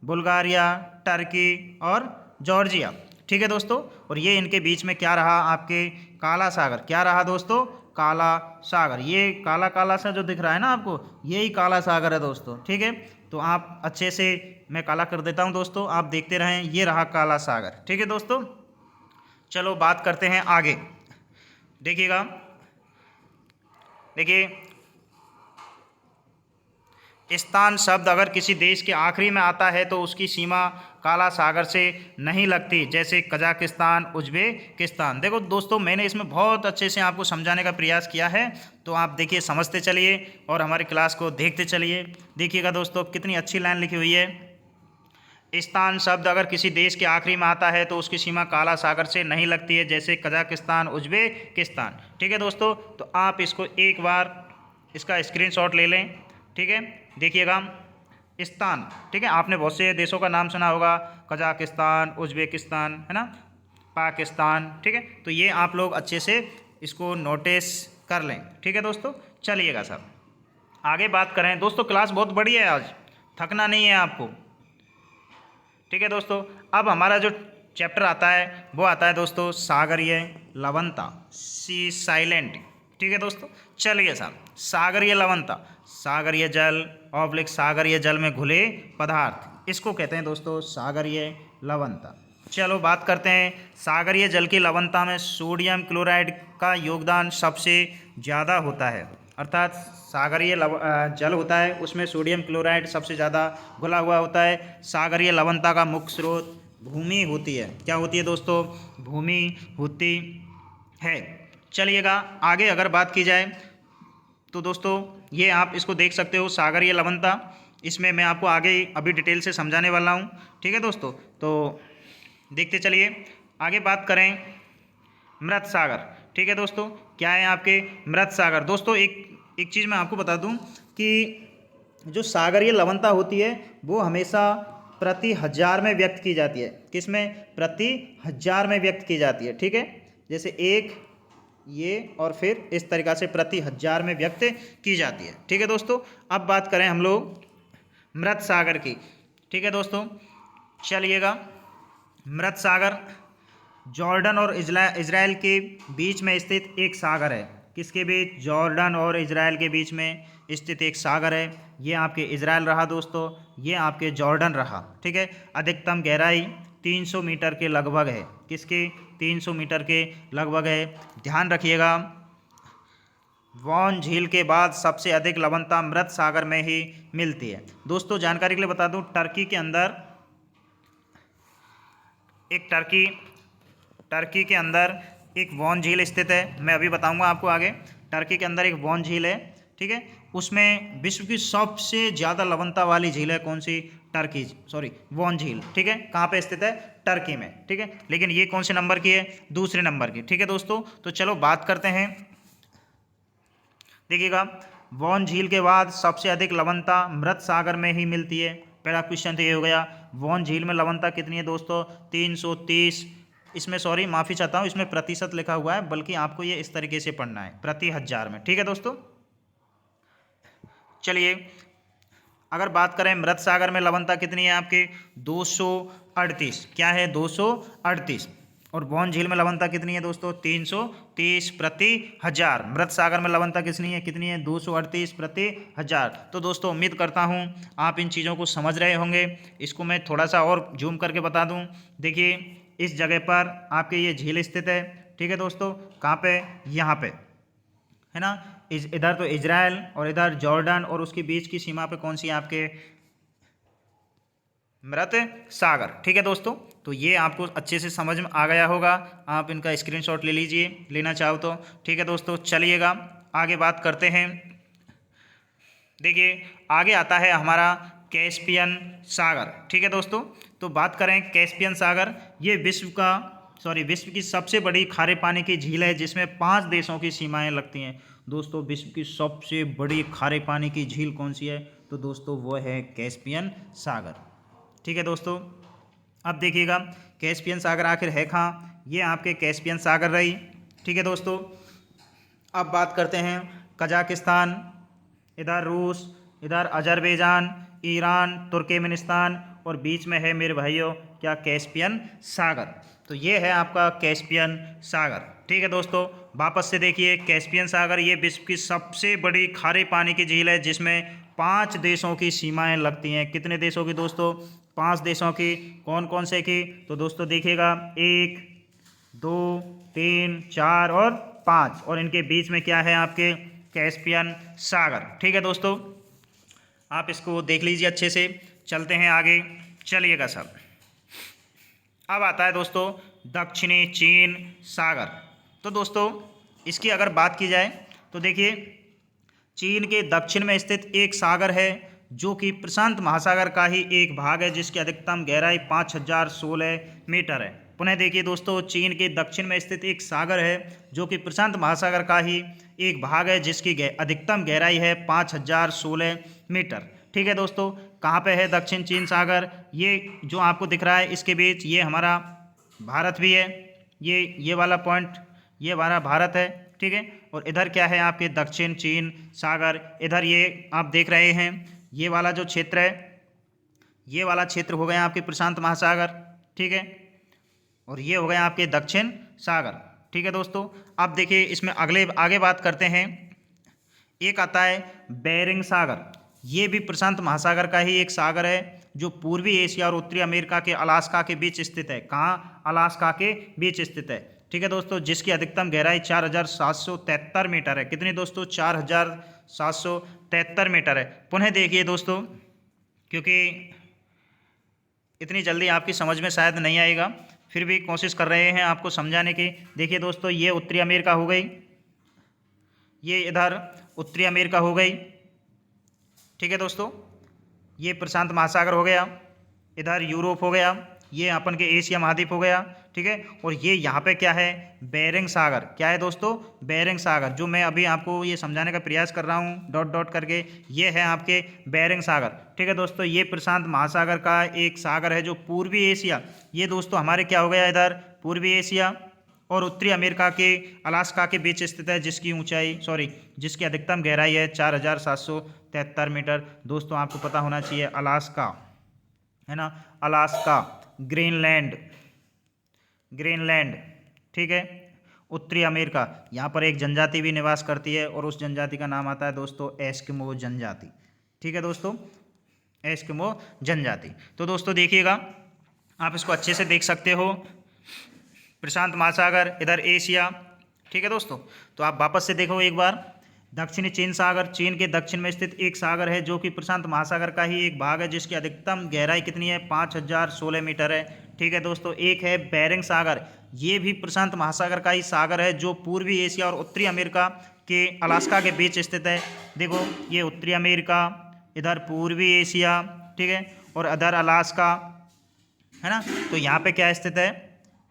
बुल्गारिया, टर्की और जॉर्जिया। ठीक है दोस्तों, और ये इनके बीच में क्या रहा, आपके काला सागर। क्या रहा दोस्तों, काला सागर। ये काला काला सा जो दिख रहा है ना आपको, यही काला सागर है दोस्तों। ठीक है, तो आप अच्छे से, मैं काला कर देता हूँ दोस्तों, आप देखते रहें, ये रहा काला सागर। ठीक है दोस्तों, चलो बात करते हैं आगे। देखिएगा, देखिए स्थान शब्द अगर किसी देश के आखिरी में आता है तो उसकी सीमा काला सागर से नहीं लगती, जैसे कजाकिस्तान, उज्बेकिस्तान। देखो दोस्तों, मैंने इसमें बहुत अच्छे से आपको समझाने का प्रयास किया है, तो आप देखिए, समझते चलिए और हमारी क्लास को देखते चलिए। देखिएगा दोस्तों, कितनी अच्छी लाइन लिखी हुई है। स्थान शब्द अगर किसी देश के आखिरी में आता है तो उसकी सीमा काला सागर से नहीं लगती है, जैसे कजाकिस्तान, उज्बेकिस्तान। ठीक है दोस्तों, तो आप इसको एक बार इसका स्क्रीनशॉट ले लें। ठीक है, देखिएगा स्थान। ठीक है, आपने बहुत से देशों का नाम सुना होगा, कजाकिस्तान, उज्बेकिस्तान, है ना, पाकिस्तान। ठीक है, तो ये आप लोग अच्छे से इसको नोटिस कर लें। ठीक है दोस्तों, चलिएगा साहब आगे बात करें। दोस्तों क्लास बहुत बड़ी है आज, थकना नहीं है आपको। ठीक है दोस्तों, अब हमारा जो चैप्टर आता है वो आता है दोस्तों सागरीय लवणता, सी साइलेंट। ठीक है दोस्तों, चलिए साहब, सागरीय लवणता, सागरीय जल ऑब्लिक सागरीय जल में घुले पदार्थ, इसको कहते हैं दोस्तों सागरीय लवणता। चलो बात करते हैं, सागरीय जल की लवणता में सोडियम क्लोराइड का योगदान सबसे ज़्यादा होता है। अर्थात सागरीय जल होता है उसमें सोडियम क्लोराइड सबसे ज़्यादा घुला हुआ होता है। सागरीय लवणता का मुख्य स्रोत भूमि होती है। क्या होती है दोस्तों, भूमि होती है। चलिएगा आगे अगर बात की जाए तो दोस्तों ये आप इसको देख सकते हो, सागरीय लवणता, इसमें मैं आपको आगे अभी डिटेल से समझाने वाला हूँ। ठीक है दोस्तों, तो देखते चलिए। आगे बात करें मृत सागर। ठीक है दोस्तों, क्या है आपके मृत सागर। दोस्तों एक चीज़ मैं आपको बता दूं कि जो सागरीय लवणता होती है वो हमेशा प्रति 1000 में व्यक्त की जाती है। किस में, प्रति 1000 में व्यक्त की जाती है। ठीक है, जैसे एक ये और फिर इस तरीक़ा से प्रति 1000 में व्यक्त की जाती है। ठीक है दोस्तों, अब बात करें हम लोग मृत सागर की। ठीक है दोस्तों, चलिएगा, मृत सागर जॉर्डन और इजराइल के बीच में स्थित एक सागर है। किसके बीच, जॉर्डन और इजराइल के बीच में स्थित एक सागर है। ये आपके इजराइल रहा दोस्तों, ये आपके जॉर्डन रहा। ठीक है, अधिकतम गहराई 300 मीटर के लगभग है। किसके, 300 मीटर के लगभग है। ध्यान रखिएगा, वॉन झील के बाद सबसे अधिक लवणता मृत सागर में ही मिलती है। दोस्तों जानकारी के लिए बता दूं, टर्की के अंदर एक टर्की के अंदर एक वॉन झील स्थित है। मैं अभी बताऊंगा आपको आगे। टर्की के अंदर एक वॉन झील है, ठीक है। उसमें विश्व की सबसे ज़्यादा लवणता वाली झील है कौन सी? वॉन झील, ठीक है। कहाँ पे स्थित है? टर्की में, ठीक है। लेकिन ये कौन से नंबर की है? दूसरे नंबर की, ठीक है दोस्तों। तो चलो बात करते हैं, देखिएगा। वॉन झील के बाद सबसे अधिक लवणता मृत सागर में ही मिलती है। पहला क्वेश्चन तो ये हो गया। वॉन झील में लवणता कितनी है दोस्तों? 330। इसमें माफ़ी चाहता हूँ, इसमें प्रतिशत लिखा हुआ है, बल्कि आपको ये इस तरीके से पढ़ना है, प्रति हजार में, ठीक है दोस्तों। चलिए अगर बात करें मृत सागर में लवणता कितनी है आपके? 238। क्या है? 238। और वॉन झील में लवणता कितनी है दोस्तों? 330 प्रति हजार। मृत सागर में लवणता कितनी है? 238 प्रति हजार। तो दोस्तों उम्मीद करता हूँ आप इन चीज़ों को समझ रहे होंगे। इसको मैं थोड़ा सा और जूम करके बता दूँ। देखिए इस जगह पर आपके ये झील स्थित है, ठीक है दोस्तों। कहाँ पे? यहाँ पे, है ना। इधर तो इजराइल और इधर जॉर्डन, और उसके बीच की सीमा पे कौन सी है आपके? मृत सागर, ठीक है दोस्तों। तो ये आपको अच्छे से समझ में आ गया होगा। आप इनका स्क्रीनशॉट ले लीजिए, लेना चाहो तो, ठीक है दोस्तों। चलिएगा आगे बात करते हैं। देखिए आगे आता है हमारा कैस्पियन सागर, ठीक है दोस्तों। तो बात करें कैस्पियन सागर, ये विश्व की सबसे बड़ी खारे पानी की झील है, जिसमें 5 देशों की सीमाएं लगती हैं। दोस्तों विश्व की सबसे बड़ी खारे पानी की झील कौन सी है? तो दोस्तों वो है कैस्पियन सागर, ठीक है दोस्तों। अब देखिएगा कैस्पियन सागर आखिर है कहाँ? ये आपके कैस्पियन सागर रही, ठीक है दोस्तों। अब बात करते हैं कजाकिस्तान, इधर रूस, इधर अजरबैजान, ईरान, तुर्कमेनिस्तान, और बीच में है मेरे भाइयों क्या? कैस्पियन सागर। तो ये है आपका कैस्पियन सागर, ठीक है दोस्तों। वापस से देखिए कैस्पियन सागर ये विश्व की सबसे बड़ी खारे पानी की झील है, जिसमें 5 देशों की सीमाएं लगती हैं। कितने देशों की दोस्तों? 5 देशों की। कौन कौन से की? तो दोस्तों देखिएगा 1, 2, 3, 4 और 5, और इनके बीच में क्या है आपके? कैस्पियन सागर, ठीक है दोस्तों। आप इसको देख लीजिए अच्छे से। चलते हैं आगे, चलिएगा सब। अब आता है दोस्तों दक्षिणी चीन सागर। तो दोस्तों इसकी अगर बात की जाए तो देखिए चीन के दक्षिण में स्थित एक सागर है, जो कि प्रशांत महासागर का ही एक भाग है, जिसकी अधिकतम गहराई 5016 मीटर है। पुनः देखिए दोस्तों चीन के दक्षिण में स्थित एक सागर है, जो कि प्रशांत महासागर का ही एक भाग है, जिसकी अधिकतम गहराई है 5016 मीटर, ठीक है दोस्तों। कहाँ पे है दक्षिण चीन सागर? ये जो आपको दिख रहा है इसके बीच, ये हमारा भारत भी है। ये वाला पॉइंट ये हमारा भारत है, ठीक है। और इधर क्या है आपके? दक्षिण चीन सागर। इधर ये आप देख रहे हैं ये वाला जो क्षेत्र है, ये वाला क्षेत्र हो गया आपके प्रशांत महासागर, ठीक है। और ये हो गया आपके दक्षिण सागर, ठीक है दोस्तों। अब देखिए इसमें आगे बात करते हैं। एक आता है बेरिंग सागर। ये भी प्रशांत महासागर का ही एक सागर है, जो पूर्वी एशिया और उत्तरी अमेरिका के अलास्का के बीच स्थित है। कहाँ? अलास्का के बीच स्थित है, ठीक है दोस्तों। जिसकी अधिकतम गहराई 4773 मीटर है। कितनी दोस्तों? 4773 मीटर है। पुनः देखिए दोस्तों, क्योंकि इतनी जल्दी आपकी समझ में शायद नहीं आएगा, फिर भी कोशिश कर रहे हैं आपको समझाने की। देखिए दोस्तों ये उत्तरी अमेरिका हो गई, ये इधर उत्तरी अमेरिका हो गई, ठीक है दोस्तों। ये प्रशांत महासागर हो गया, इधर यूरोप हो गया, ये अपन के एशिया महाद्वीप हो गया, ठीक है। और ये यहाँ पे क्या है? बेरिंग सागर। क्या है दोस्तों? बेरिंग सागर, जो मैं अभी आपको ये समझाने का प्रयास कर रहा हूँ डॉट डॉट करके, ये है आपके बेरिंग सागर, ठीक है दोस्तों। ये प्रशांत महासागर का एक सागर है, जो पूर्वी एशिया, ये दोस्तों हमारे क्या हो गया इधर? पूर्वी एशिया और उत्तरी अमेरिका के अलास्का के बीच स्थित है, जिसकी अधिकतम गहराई है 4773 मीटर। दोस्तों आपको पता होना चाहिए अलास्का, है ना, अलास्का, ग्रीनलैंड, ठीक है, उत्तरी अमेरिका। यहाँ पर एक जनजाति भी निवास करती है, और उस जनजाति का नाम आता है दोस्तों एस्किमो जनजाति, ठीक है दोस्तों, एस्किमो जनजाति। तो दोस्तों देखिएगा, आप इसको अच्छे से देख सकते हो। प्रशांत महासागर, इधर एशिया, ठीक है दोस्तों। तो आप वापस से देखो एक बार, दक्षिणी चीन सागर, चीन के दक्षिण में स्थित एक सागर है, जो कि प्रशांत महासागर का ही एक भाग है, जिसकी अधिकतम गहराई कितनी है? 5016 मीटर है, ठीक है दोस्तों। एक है बेरिंग सागर, ये भी प्रशांत महासागर का ही सागर है जो पूर्वी एशिया और उत्तरी अमेरिका के अलास्का के बीच स्थित है। देखो ये उत्तरी अमेरिका, इधर पूर्वी एशिया, ठीक है, और इधर अलास्का, है ना। तो यहाँ पे क्या स्थित है,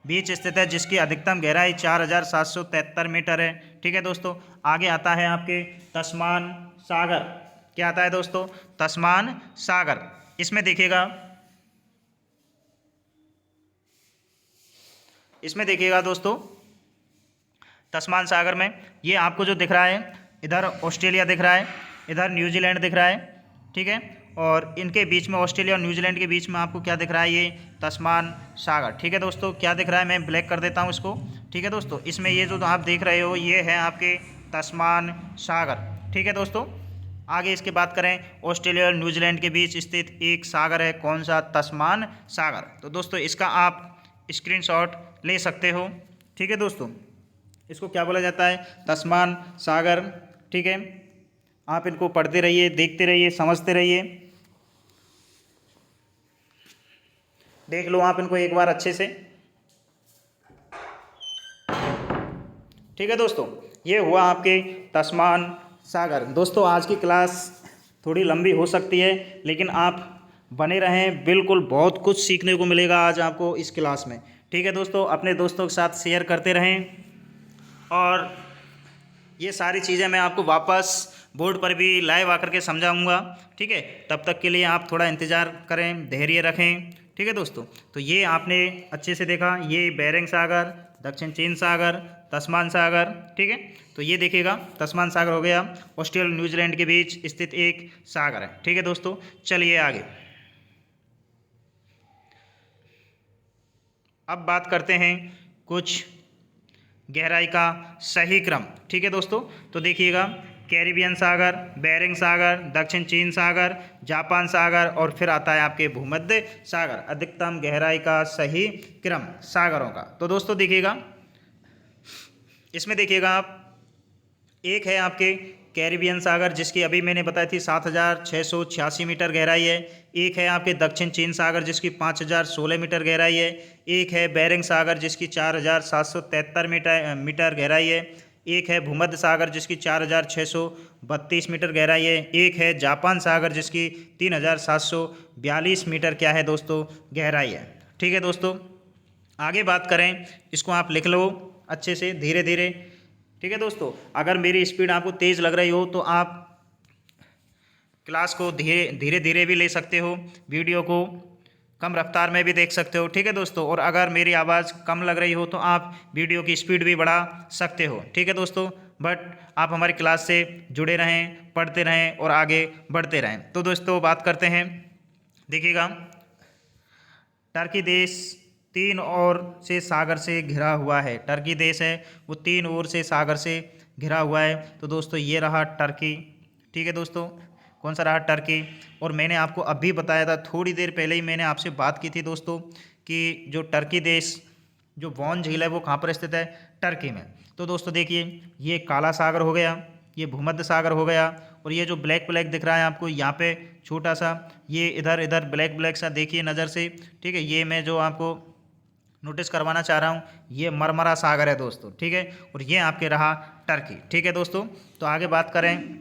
बीच स्थित है, जिसकी अधिकतम गहराई 4773 मीटर है। ठीक है दोस्तों। आगे आता है आपके तस्मान सागर। क्या आता है दोस्तों, तस्मान सागर। इसमें देखिएगा, दोस्तों तस्मान सागर में ये आपको जो दिख रहा है, इधर ऑस्ट्रेलिया दिख रहा है, इधर न्यूजीलैंड दिख रहा है, ठीक है, और इनके बीच में, ऑस्ट्रेलिया और न्यूजीलैंड के बीच में आपको क्या दिख रहा है, ये तस्मान सागर। ठीक है दोस्तों। क्या दिख रहा है, मैं ब्लैक कर देता हूँ इसको। ठीक है दोस्तों। इसमें ये जो आप देख रहे हो, ये है आपके तस्मान सागर। ठीक है दोस्तों। आगे इसकी बात करें, ऑस्ट्रेलिया और न्यूजीलैंड के बीच स्थित एक सागर है, कौन सा, तस्मान सागर। तो दोस्तों इसका आप स्क्रीनशॉट ले सकते हो। ठीक है दोस्तों। इसको क्या बोला जाता है, तस्मान सागर। ठीक है, आप इनको पढ़ते रहिए, देखते रहिए, समझते रहिए, देख लो आप इनको एक बार अच्छे से। ठीक है दोस्तों, ये हुआ आपके तस्मान सागर। दोस्तों आज की क्लास थोड़ी लंबी हो सकती है, लेकिन आप बने रहें, बिल्कुल बहुत कुछ सीखने को मिलेगा आज आपको इस क्लास में। ठीक है दोस्तों। अपने दोस्तों के साथ शेयर करते रहें, और ये सारी चीज़ें मैं आपको वापस बोर्ड पर भी लाइव आकर के समझाऊंगा। ठीक है, तब तक के लिए आप थोड़ा इंतज़ार करें, धैर्य रखें। ठीक है दोस्तों। तो ये आपने अच्छे से देखा, ये बेरिंग सागर, दक्षिण चीन सागर, तस्मान सागर। ठीक है, तो ये देखिएगा, तस्मान सागर हो गया, ऑस्ट्रेलिया और न्यूजीलैंड के बीच स्थित एक सागर है। ठीक है दोस्तों। चलिए आगे, अब बात करते हैं कुछ गहराई का सही क्रम। ठीक है दोस्तों। तो देखिएगा, कैरिबियन सागर, बेरिंग सागर, दक्षिण चीन सागर, जापान सागर, और फिर आता है आपके भूमध्य सागर। अधिकतम गहराई का सही क्रम सागरों का। तो दोस्तों देखिएगा, इसमें देखिएगा आप, एक है आपके कैरिबियन सागर, जिसकी अभी मैंने बताई थी 7686 मीटर गहराई है। एक है आपके दक्षिण चीन सागर, जिसकी 5016 मीटर गहराई है। एक है बेरिंग सागर, जिसकी 4773 मीटर गहराई है। एक है भूमध्य सागर, जिसकी 4632 मीटर गहराई है। एक है जापान सागर, जिसकी 3742 मीटर क्या है दोस्तों, गहराई है। ठीक है दोस्तों। आगे बात करें, इसको आप लिख लो अच्छे से, धीरे धीरे। ठीक है दोस्तों। अगर मेरी स्पीड आपको तेज़ लग रही हो तो आप क्लास को धीरे धीरे भी ले सकते हो, वीडियो को कम रफ्तार में भी देख सकते हो। ठीक है दोस्तों। और अगर मेरी आवाज़ कम लग रही हो तो आप वीडियो की स्पीड भी बढ़ा सकते हो। ठीक है दोस्तों। बट आप हमारी क्लास से जुड़े रहें, पढ़ते रहें और आगे बढ़ते रहें। तो दोस्तों बात करते हैं, देखिएगा, टर्की देश 3 ओर से सागर से घिरा हुआ है। टर्की देश है वो 3 ओर से सागर से घिरा हुआ है। तो दोस्तों ये रहा टर्की। ठीक है दोस्तों, कौन सा रहा, टर्की। और मैंने आपको अभी बताया था, थोड़ी देर पहले ही मैंने आपसे बात की थी दोस्तों, कि जो टर्की देश, जो वॉन झील है वो कहाँ पर स्थित है, टर्की में। तो दोस्तों देखिए, ये काला सागर हो गया, ये भूमध्य सागर हो गया, और ये जो ब्लैक ब्लैक दिख रहा है आपको यहाँ पे छोटा सा, ये इधर इधर ब्लैक ब्लैक सा देखिए नज़र से। ठीक है, ये मैं जो आपको नोटिस करवाना चाह रहा हूँ, ये मरमरा सागर है दोस्तों। ठीक है, और ये आपके रहा टर्की। ठीक है दोस्तों। तो आगे बात करें,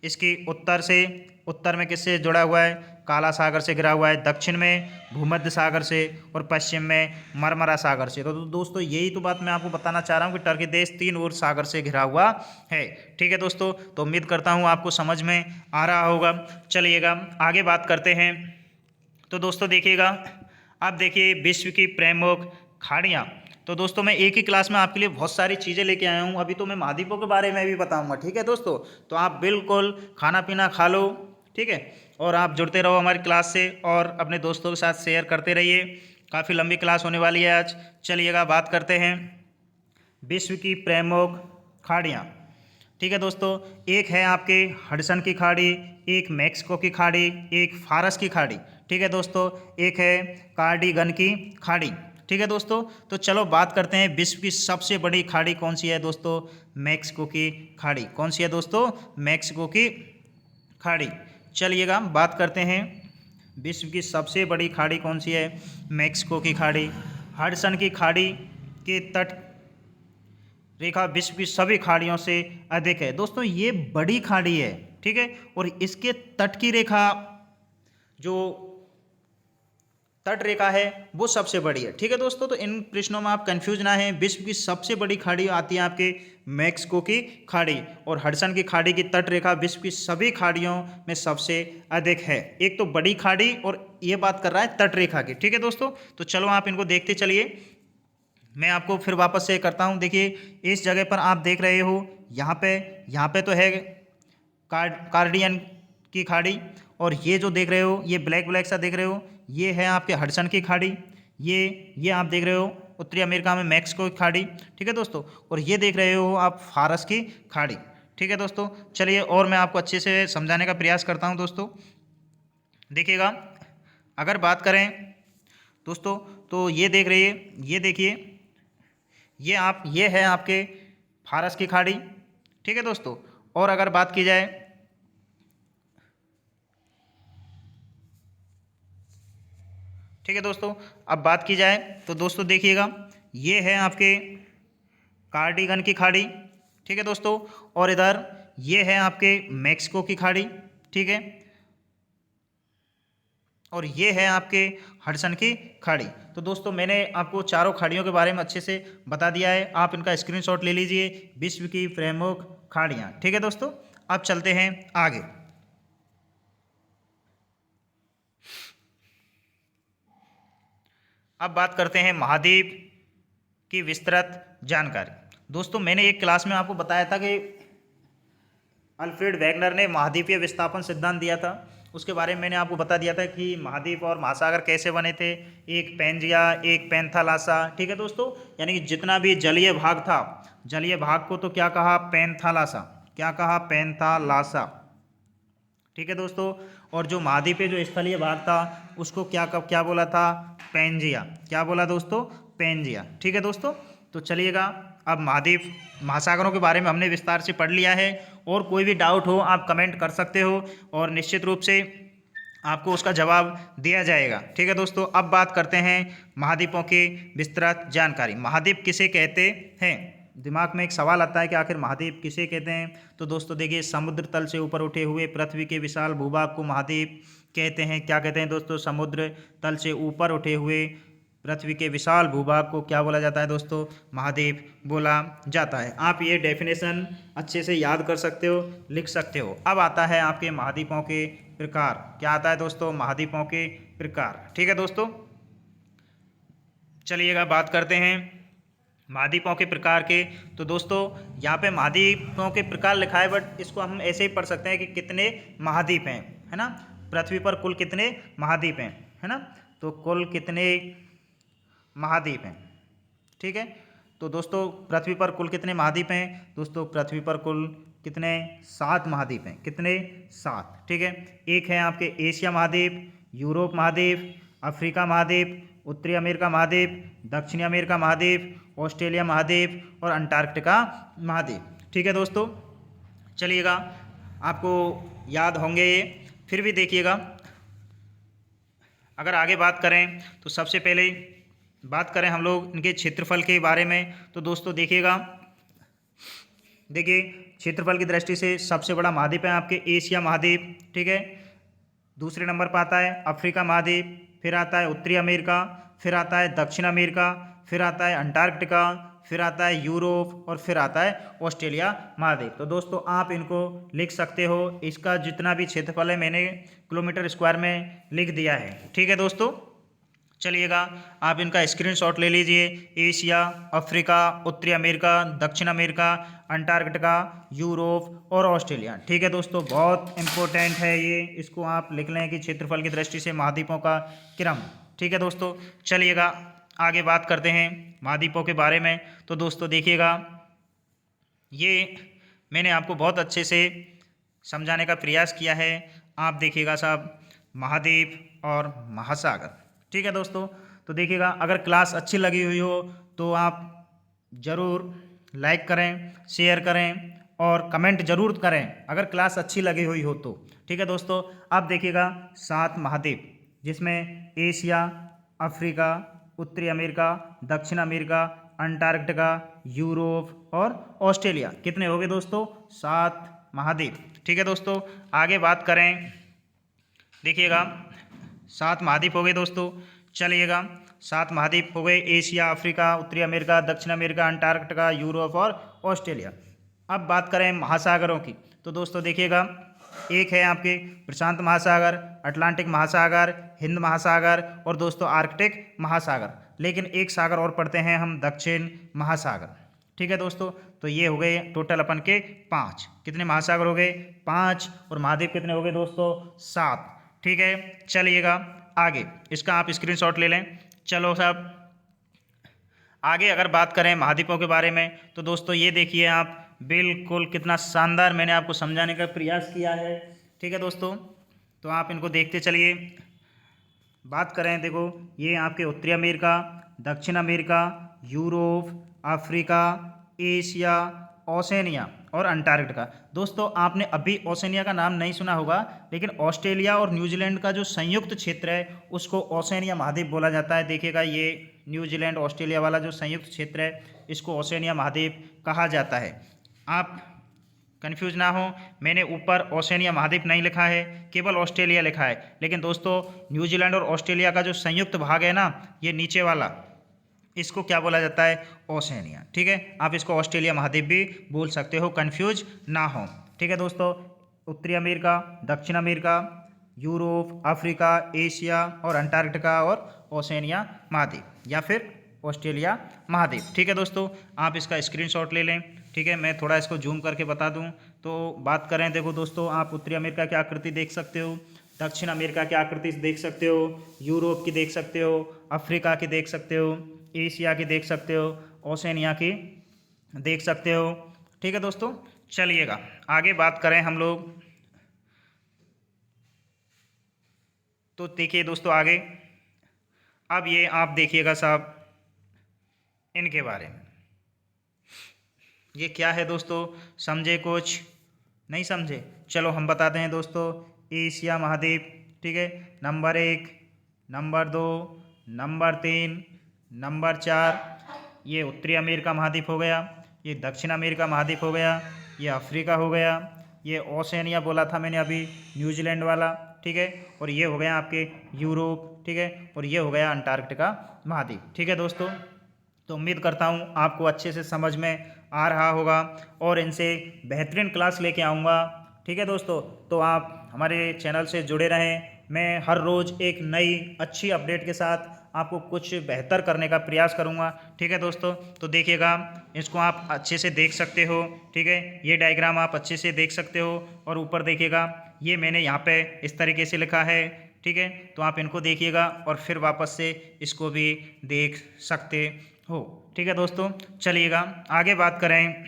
इसकी उत्तर में किससे जुड़ा हुआ है, काला सागर से घिरा हुआ है, दक्षिण में भूमध्य सागर से, और पश्चिम में मरमरा सागर से। तो दोस्तों यही तो बात मैं आपको बताना चाह रहा हूँ कि टर्की देश 3 ओर सागर से घिरा हुआ है। ठीक है दोस्तों। तो उम्मीद करता हूँ आपको समझ में आ रहा होगा। चलिएगा आगे बात करते हैं। तो दोस्तों देखिएगा, अब देखिए विश्व की प्रमुख खाड़ियाँ। तो दोस्तों मैं एक ही क्लास में आपके लिए बहुत सारी चीज़ें लेके आया हूँ। अभी तो मैं महाद्वीपों के बारे में भी बताऊँगा। ठीक है दोस्तों। तो आप बिल्कुल खाना पीना खा लो, ठीक है, और आप जुड़ते रहो हमारी क्लास से, और अपने दोस्तों के साथ शेयर करते रहिए। काफ़ी लंबी क्लास होने वाली है आज। चलिएगा बात करते हैं विश्व की प्रमुख खाड़ियाँ। ठीक है दोस्तों, एक है आपके हडसन की खाड़ी, एक मैक्सिको की खाड़ी, एक फारस की खाड़ी। ठीक है दोस्तों, एक है कार्डिगन की खाड़ी। ठीक है दोस्तों। तो चलो बात करते हैं, विश्व की सबसे बड़ी खाड़ी कौन सी है दोस्तों, मैक्सिको की खाड़ी। कौन सी है दोस्तों, मैक्सिको की खाड़ी। चलिएगा बात करते हैं विश्व की सबसे बड़ी खाड़ी कौन सी है? मैक्सिको की खाड़ी। हडसन की खाड़ी के तट रेखा विश्व की सभी खाड़ियों से अधिक है। दोस्तों ये बड़ी खाड़ी है, ठीक है, और इसके तट की रेखा जो तट रेखा है वो सबसे बड़ी है, ठीक है दोस्तों। तो इन प्रश्नों में आप कंफ्यूज ना हैं। विश्व की सबसे बड़ी खाड़ी आती है आपके मैक्सिको की खाड़ी, और हडसन की खाड़ी की तट रेखा विश्व की सभी खाड़ियों में सबसे अधिक है। एक तो बड़ी खाड़ी और ये बात कर रहा है तट रेखा की, ठीक है दोस्तों। तो चलो आप इनको देखते चलिए, मैं आपको फिर वापस से करता हूँ। देखिए इस जगह पर आप देख रहे हो, यहाँ पे तो है कार्डियन की खाड़ी, और ये जो देख रहे हो ये ब्लैक ब्लैक सा देख रहे हो, ये है आपके हडसन की खाड़ी। ये आप देख रहे हो उत्तरी अमेरिका में मैक्सिको की खाड़ी, ठीक है दोस्तों। और ये देख रहे हो आप फारस की खाड़ी, ठीक है दोस्तों। चलिए और मैं आपको अच्छे से समझाने का प्रयास करता हूँ दोस्तों। देखिएगा, अगर बात करें दोस्तों तो ये देख रहिए, ये देखिए, ये है आपके फारस की खाड़ी, ठीक है दोस्तों। और अगर बात की जाए, ठीक है दोस्तों, अब बात की जाए तो दोस्तों देखिएगा, ये है आपके कार्डिगन की खाड़ी, ठीक है दोस्तों। और इधर ये है आपके मैक्सिको की खाड़ी, ठीक है, और ये है आपके हडसन की खाड़ी। तो दोस्तों मैंने आपको चारों खाड़ियों के बारे में अच्छे से बता दिया है, आप इनका स्क्रीनशॉट ले लीजिए। विश्व की प्रमुख खाड़ियाँ, ठीक है दोस्तों। अब चलते हैं आगे। अब बात करते हैं महाद्वीप की विस्तृत जानकारी। दोस्तों मैंने एक क्लास में आपको बताया था कि अल्फ्रेड वैगनर ने महाद्वीपीय विस्थापन सिद्धांत दिया था। उसके बारे में मैंने आपको बता दिया था कि महाद्वीप और महासागर कैसे बने थे, एक पैंजिया, एक पैंथालासा, ठीक है दोस्तों। यानी कि जितना भी जलीय भाग था, जलीय भाग को तो क्या कहा? पैंथालासा। क्या कहा? पैंथालासा, ठीक है दोस्तों। और जो महाद्वीपीय जो स्थलीय भाग था उसको क्या बोला था? पैंजिया। क्या बोला दोस्तों? पैंजिया, ठीक है दोस्तों। तो चलिएगा, अब महाद्वीप महासागरों के बारे में हमने विस्तार से पढ़ लिया है, और कोई भी डाउट हो आप कमेंट कर सकते हो, और निश्चित रूप से आपको उसका जवाब दिया जाएगा, ठीक है दोस्तों। अब बात करते हैं महाद्वीपों की विस्तृत जानकारी। महाद्वीप किसे कहते हैं? दिमाग में एक सवाल आता है कि आखिर महाद्वीप किसे कहते हैं। तो दोस्तों देखिए, समुद्र तल से ऊपर उठे हुए पृथ्वी के विशाल भूभाग को महाद्वीप कहते हैं। क्या कहते हैं दोस्तों? समुद्र तल से ऊपर उठे हुए पृथ्वी के विशाल भूभाग को क्या बोला जाता है दोस्तों? महाद्वीप बोला जाता है। आप ये डेफिनेशन अच्छे से याद कर सकते हो, लिख सकते हो। अब आता है आपके महाद्वीपों के प्रकार। क्या आता है दोस्तों? महाद्वीपों के प्रकार, ठीक है दोस्तों। चलिएगा बात करते हैं महाद्वीपों के प्रकार के। तो दोस्तों यहाँ पे महाद्वीपों के प्रकार लिखा है, बट इसको हम ऐसे ही पढ़ सकते हैं कि कितने महाद्वीप हैं, है ना। पृथ्वी पर कुल कितने महाद्वीप हैं, है ना। तो कुल कितने महाद्वीप हैं, ठीक है। तो दोस्तों पृथ्वी पर कुल कितने महाद्वीप हैं? दोस्तों पृथ्वी पर कुल कितने? 7 महाद्वीप हैं। कितने? 7, ठीक है। एक है आपके एशिया महाद्वीप, यूरोप महाद्वीप, अफ्रीका महाद्वीप, उत्तरी अमेरिका महाद्वीप, दक्षिणी अमेरिका महाद्वीप, ऑस्ट्रेलिया महाद्वीप और अंटार्कटिका महाद्वीप, ठीक है दोस्तों। चलिएगा, आपको याद होंगे ये, फिर भी देखिएगा। अगर आगे बात करें तो सबसे पहले बात करें हम लोग इनके क्षेत्रफल के बारे में। तो दोस्तों देखिएगा, देखिए क्षेत्रफल की दृष्टि से सबसे बड़ा महाद्वीप है आपके एशिया महाद्वीप, ठीक है। दूसरे नंबर पर आता है अफ्रीका महाद्वीप, फिर आता है उत्तरी अमेरिका, फिर आता है दक्षिण अमेरिका, फिर आता है अंटार्कटिका, फिर आता है यूरोप, और फिर आता है ऑस्ट्रेलिया महाद्वीप। तो दोस्तों आप इनको लिख सकते हो। इसका जितना भी क्षेत्रफल है मैंने किलोमीटर स्क्वायर में लिख दिया है, ठीक है दोस्तों। चलिएगा, आप इनका स्क्रीनशॉट ले लीजिए। एशिया, अफ्रीका, उत्तरी अमेरिका, दक्षिण अमेरिका, अंटार्कटिका, यूरोप और ऑस्ट्रेलिया, ठीक है दोस्तों। बहुत इंपॉर्टेंट है ये, इसको आप लिख लें कि क्षेत्रफल की दृष्टि से महाद्वीपों का क्रम, ठीक है दोस्तों। चलिएगा आगे बात करते हैं महाद्वीपों के बारे में। तो दोस्तों देखिएगा, ये मैंने आपको बहुत अच्छे से समझाने का प्रयास किया है। आप देखिएगा साहब, महाद्वीप और महासागर, ठीक है दोस्तों। तो देखिएगा, अगर क्लास अच्छी लगी हुई हो तो आप ज़रूर लाइक करें, शेयर करें और कमेंट ज़रूर करें अगर क्लास अच्छी लगी हुई हो तो, ठीक है दोस्तों। अब देखिएगा 7 महाद्वीप, जिसमें एशिया, अफ्रीका, उत्तरी अमेरिका, दक्षिण अमेरिका, अंटार्कटिका, यूरोप और ऑस्ट्रेलिया। कितने हो गए दोस्तों? 7 महाद्वीप। ठीक है दोस्तों, आगे बात करें, देखिएगा 7 महाद्वीप हो गए दोस्तों। चलिएगा 7 महाद्वीप हो गए, एशिया, अफ्रीका, उत्तरी अमेरिका, दक्षिण अमेरिका, अंटार्कटिका, यूरोप और ऑस्ट्रेलिया। अब बात करें महासागरों की, तो दोस्तों देखिएगा, एक है आपके प्रशांत महासागर, अटलांटिक महासागर, हिंद महासागर और दोस्तों आर्कटिक महासागर। लेकिन एक सागर और पढ़ते हैं हम, दक्षिण महासागर। ठीक है दोस्तों, तो ये हो गए टोटल अपन के 5। कितने महासागर हो गए? 5। और महाद्वीप कितने हो गए दोस्तों? 7। ठीक है, चलिएगा आगे, इसका आप स्क्रीनशॉट ले लें। चलो साहब, आगे अगर बात करें महाद्वीपों के बारे में, तो दोस्तों ये देखिए आप, बिल्कुल कितना शानदार मैंने आपको समझाने का प्रयास किया है। ठीक है दोस्तों, तो आप इनको देखते चलिए। बात करें, देखो ये आपके उत्तरी अमेरिका, दक्षिण America, Europe, Africa, Asia, Oceania और अंटार्कटिका। दोस्तों आपने अभी ओशनिया का नाम नहीं सुना होगा, लेकिन ऑस्ट्रेलिया और न्यूजीलैंड का जो संयुक्त क्षेत्र है उसको ओशनिया महाद्वीप बोला जाता है। देखिएगा, ये न्यूजीलैंड ऑस्ट्रेलिया वाला जो संयुक्त क्षेत्र है इसको ओशनिया महाद्वीप कहा जाता है। आप कन्फ्यूज ना हो, मैंने ऊपर ओशनिया महाद्वीप नहीं लिखा है, केवल ऑस्ट्रेलिया लिखा है। लेकिन दोस्तों न्यूजीलैंड और ऑस्ट्रेलिया का जो संयुक्त भाग है ना, ये नीचे वाला, इसको क्या बोला जाता है? ओशनिया। ठीक है, आप इसको ऑस्ट्रेलिया महाद्वीप भी बोल सकते हो, कन्फ्यूज ना हो। ठीक है दोस्तों, उत्तरी अमेरिका, दक्षिण अमेरिका, यूरोप, अफ्रीका, एशिया और अंटार्कटिका और ओशनिया महाद्वीप या फिर ऑस्ट्रेलिया महाद्वीप। ठीक है दोस्तों, आप इसका स्क्रीनशॉट ले लें। ठीक है, मैं थोड़ा इसको जूम करके बता दूं तो बात करें, देखो दोस्तों, आप उत्तरी अमेरिका की आकृति देख सकते हो, दक्षिण अमेरिका की आकृति देख सकते हो, यूरोप की देख सकते हो, अफ्रीका की देख सकते हो, एशिया की देख सकते हो, ओशनिया की देख सकते हो। ठीक है दोस्तों, चलिएगा आगे बात करें हम लोग, तो देखिए दोस्तों आगे, अब ये आप देखिएगा साहब इनके बारे में, ये क्या है दोस्तों? समझे कुछ? नहीं समझे? चलो हम बताते हैं दोस्तों। एशिया महाद्वीप, ठीक है, नंबर 1, नंबर 2, नंबर 3, नंबर 4, ये उत्तरी अमेरिका महाद्वीप हो गया, ये दक्षिण अमेरिका महाद्वीप हो गया, ये अफ्रीका हो गया, ये ओशनिया बोला था मैंने अभी, न्यूजीलैंड वाला। ठीक है, और ये हो गया आपके यूरोप। ठीक है, और ये हो गया अंटार्कटिका महाद्वीप। ठीक है दोस्तों, तो उम्मीद करता हूँ आपको अच्छे से समझ में आ रहा होगा और इनसे बेहतरीन क्लास लेके आऊँगा। ठीक है दोस्तों, तो आप हमारे चैनल से जुड़े रहें। मैं हर रोज़ एक नई अच्छी अपडेट के साथ आपको कुछ बेहतर करने का प्रयास करूँगा। ठीक है दोस्तों, तो देखिएगा, इसको आप अच्छे से देख सकते हो। ठीक है, ये डायग्राम आप अच्छे से देख सकते हो और ऊपर देखिएगा, ये मैंने यहाँ पे इस तरीके से लिखा है। ठीक है, तो आप इनको देखिएगा और फिर वापस से इसको भी देख सकते हो। ठीक है दोस्तों, चलिएगा आगे बात करें,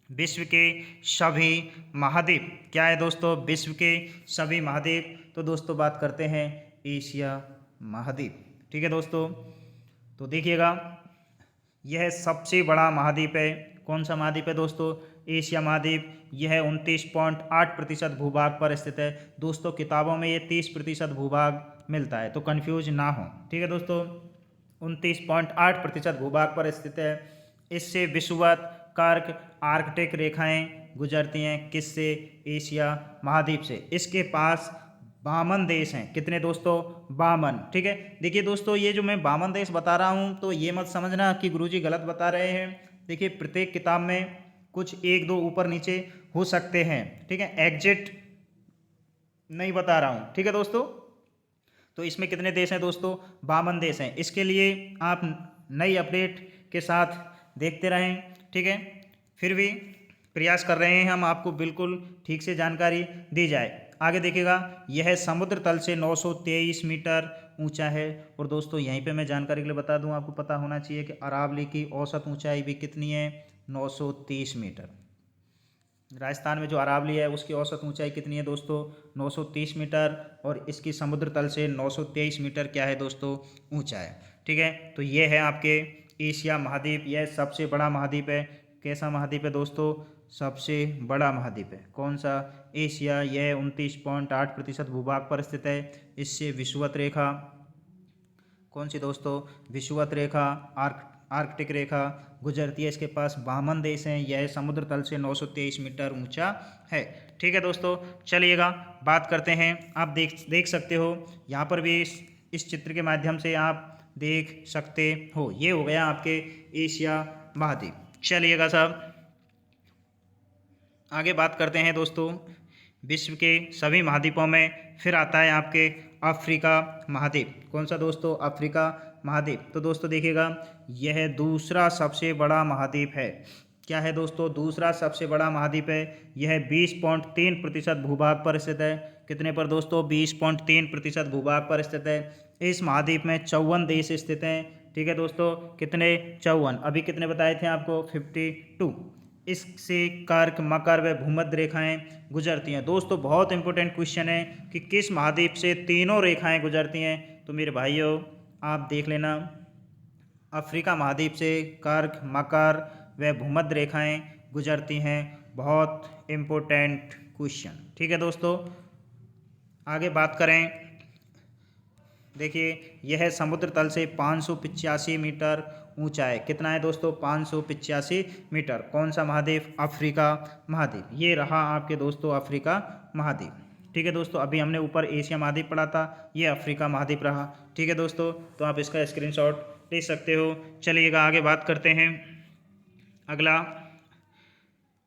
विश्व के सभी महाद्वीप। क्या है दोस्तों? विश्व के सभी महाद्वीप। तो दोस्तों बात करते हैं एशिया महाद्वीप। ठीक है दोस्तों, तो देखिएगा, यह सबसे बड़ा महाद्वीप है। कौन सा महाद्वीप है दोस्तों? एशिया महाद्वीप। यह 29.8% भूभाग पर स्थित है। दोस्तों किताबों में ये 30% भूभाग मिलता है, तो कन्फ्यूज ना हो। ठीक है दोस्तों, 29.8% भूभाग पर स्थित है। इससे विषुवत कर्क आर्कटिक रेखाएं गुजरती हैं। किससे? एशिया महाद्वीप से। इसके पास 52 देश हैं। कितने दोस्तों? 52। ठीक है, देखिए दोस्तों, ये जो मैं 52 देश बता रहा हूँ तो ये मत समझना कि गुरुजी गलत बता रहे हैं। देखिए प्रत्येक किताब में कुछ 1-2 ऊपर नीचे हो सकते हैं। ठीक है, एग्जैक्ट नहीं बता रहा हूँ। ठीक है दोस्तों, तो इसमें कितने देश हैं दोस्तों? 52 देश हैं। इसके लिए आप नई अपडेट के साथ देखते रहें। ठीक है, फिर भी प्रयास कर रहे हैं हम आपको बिल्कुल ठीक से जानकारी दी जाए। आगे देखिएगा, यह समुद्र तल से 923 मीटर ऊंचा है। और दोस्तों यहीं पे मैं जानकारी के लिए बता दूं, आपको पता होना चाहिए कि अरावली की औसत ऊंचाई भी कितनी है? 930 मीटर। राजस्थान में जो अरावली है उसकी औसत ऊंचाई कितनी है दोस्तों? 930 मीटर। और इसकी समुद्र तल से 923 मीटर क्या है दोस्तों? ऊंचा है। ठीक है, तो ये है आपके एशिया महाद्वीप। यह सबसे बड़ा महाद्वीप है। कैसा महाद्वीप है दोस्तों? सबसे बड़ा महाद्वीप है। कौन सा? एशिया। यह 29.8% भूभाग पर स्थित है। इससे विषुवत रेखा, कौन सी दोस्तों? विषुवत रेखा, आर्कटिक रेखा गुजरती है। इसके पास 52 देश हैं। यह समुद्र तल से 923 मीटर ऊंचा है। ठीक है दोस्तों, चलिएगा बात करते हैं। आप देख सकते हो यहाँ पर भी इस चित्र के माध्यम से आप देख सकते हो। ये हो गया आपके एशिया महाद्वीप। चलिएगा साहब, आगे बात करते हैं दोस्तों। विश्व के सभी महाद्वीपों में फिर आता है आपके अफ्रीका महाद्वीप। कौन सा दोस्तों? अफ्रीका महाद्वीप। तो दोस्तों देखिएगा, यह दूसरा सबसे बड़ा महाद्वीप है। क्या है दोस्तों? दूसरा सबसे बड़ा महाद्वीप है। यह 20.3% भूभाग पर स्थित है। कितने पर दोस्तों? 20.3% भूभाग पर स्थित है। इस महाद्वीप में 54 देश स्थित हैं। ठीक है दोस्तों, कितने? 54। अभी कितने बताए थे आपको? 52। इससे कर्क, मकर व भूमध्य रेखाएं गुजरती हैं। दोस्तों बहुत इंपॉर्टेंट क्वेश्चन है कि किस महाद्वीप से तीनों रेखाएं गुजरती हैं। तो मेरे भाइयों आप देख लेना, अफ्रीका महाद्वीप से कर्क, मकर व भूमध्य रेखाएं गुजरती हैं। बहुत इम्पोर्टेंट क्वेश्चन। ठीक है दोस्तों, आगे बात करें। देखिए, यह समुद्र तल से 585 मीटर ऊंचा है। कितना है दोस्तों? 585 मीटर। कौन सा महाद्वीप? अफ्रीका महाद्वीप। ये रहा आपके दोस्तों अफ्रीका महाद्वीप। ठीक है दोस्तों, अभी हमने ऊपर एशिया महाद्वीप पढ़ा था, ये अफ्रीका महाद्वीप रहा। ठीक है दोस्तों, तो आप इसका स्क्रीनशॉट ले सकते हो। चलिएगा आगे बात करते हैं। अगला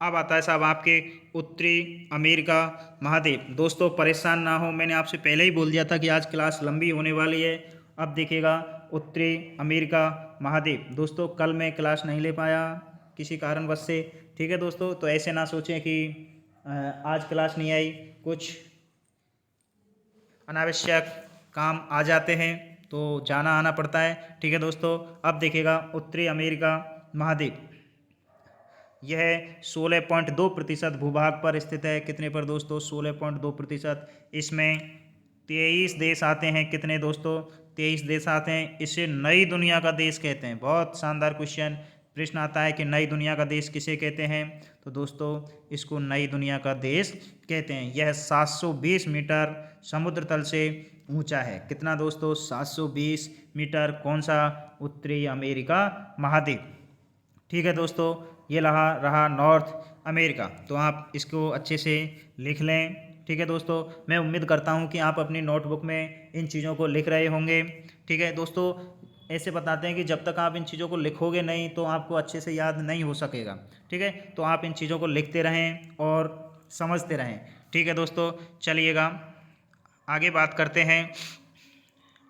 अब आता है साहब आपके उत्तरी अमेरिका महाद्वीप। दोस्तों परेशान ना हो, मैंने आपसे पहले ही बोल दिया था कि आज क्लास लंबी होने वाली है। अब देखिएगा, उत्तरी अमेरिका महाद्वीप। दोस्तों कल मैं क्लास नहीं ले पाया किसी कारणवश से। ठीक है दोस्तों, तो ऐसे ना सोचें कि आज क्लास नहीं आई, कुछ अनावश्यक काम आ जाते हैं तो जाना आना पड़ता है। ठीक है दोस्तों, अब देखिएगा उत्तरी अमेरिका महाद्वीप, यह 16.2% भूभाग पर स्थित है। कितने पर दोस्तों? 16.2%। इसमें 23 देश आते हैं। कितने दोस्तों? 23 देश आते हैं। इसे नई दुनिया का देश कहते हैं। बहुत शानदार क्वेश्चन प्रश्न आता है कि नई दुनिया का देश किसे कहते हैं? तो दोस्तों इसको नई दुनिया का देश कहते हैं। यह 720 मीटर समुद्र तल से ऊंचा है। कितना दोस्तों? 720 मीटर। कौन सा? उत्तरी अमेरिका महाद्वीप। ठीक है दोस्तों, ये रहा नॉर्थ अमेरिका। तो आप इसको अच्छे से लिख लें। ठीक है दोस्तों, मैं उम्मीद करता हूँ कि आप अपनी नोटबुक में इन चीज़ों को लिख रहे होंगे। ठीक है दोस्तों, ऐसे बताते हैं कि जब तक आप इन चीज़ों को लिखोगे नहीं तो आपको अच्छे से याद नहीं हो सकेगा। ठीक है, तो आप इन चीज़ों को लिखते रहें और समझते रहें। ठीक है दोस्तों, चलिएगा आगे बात करते हैं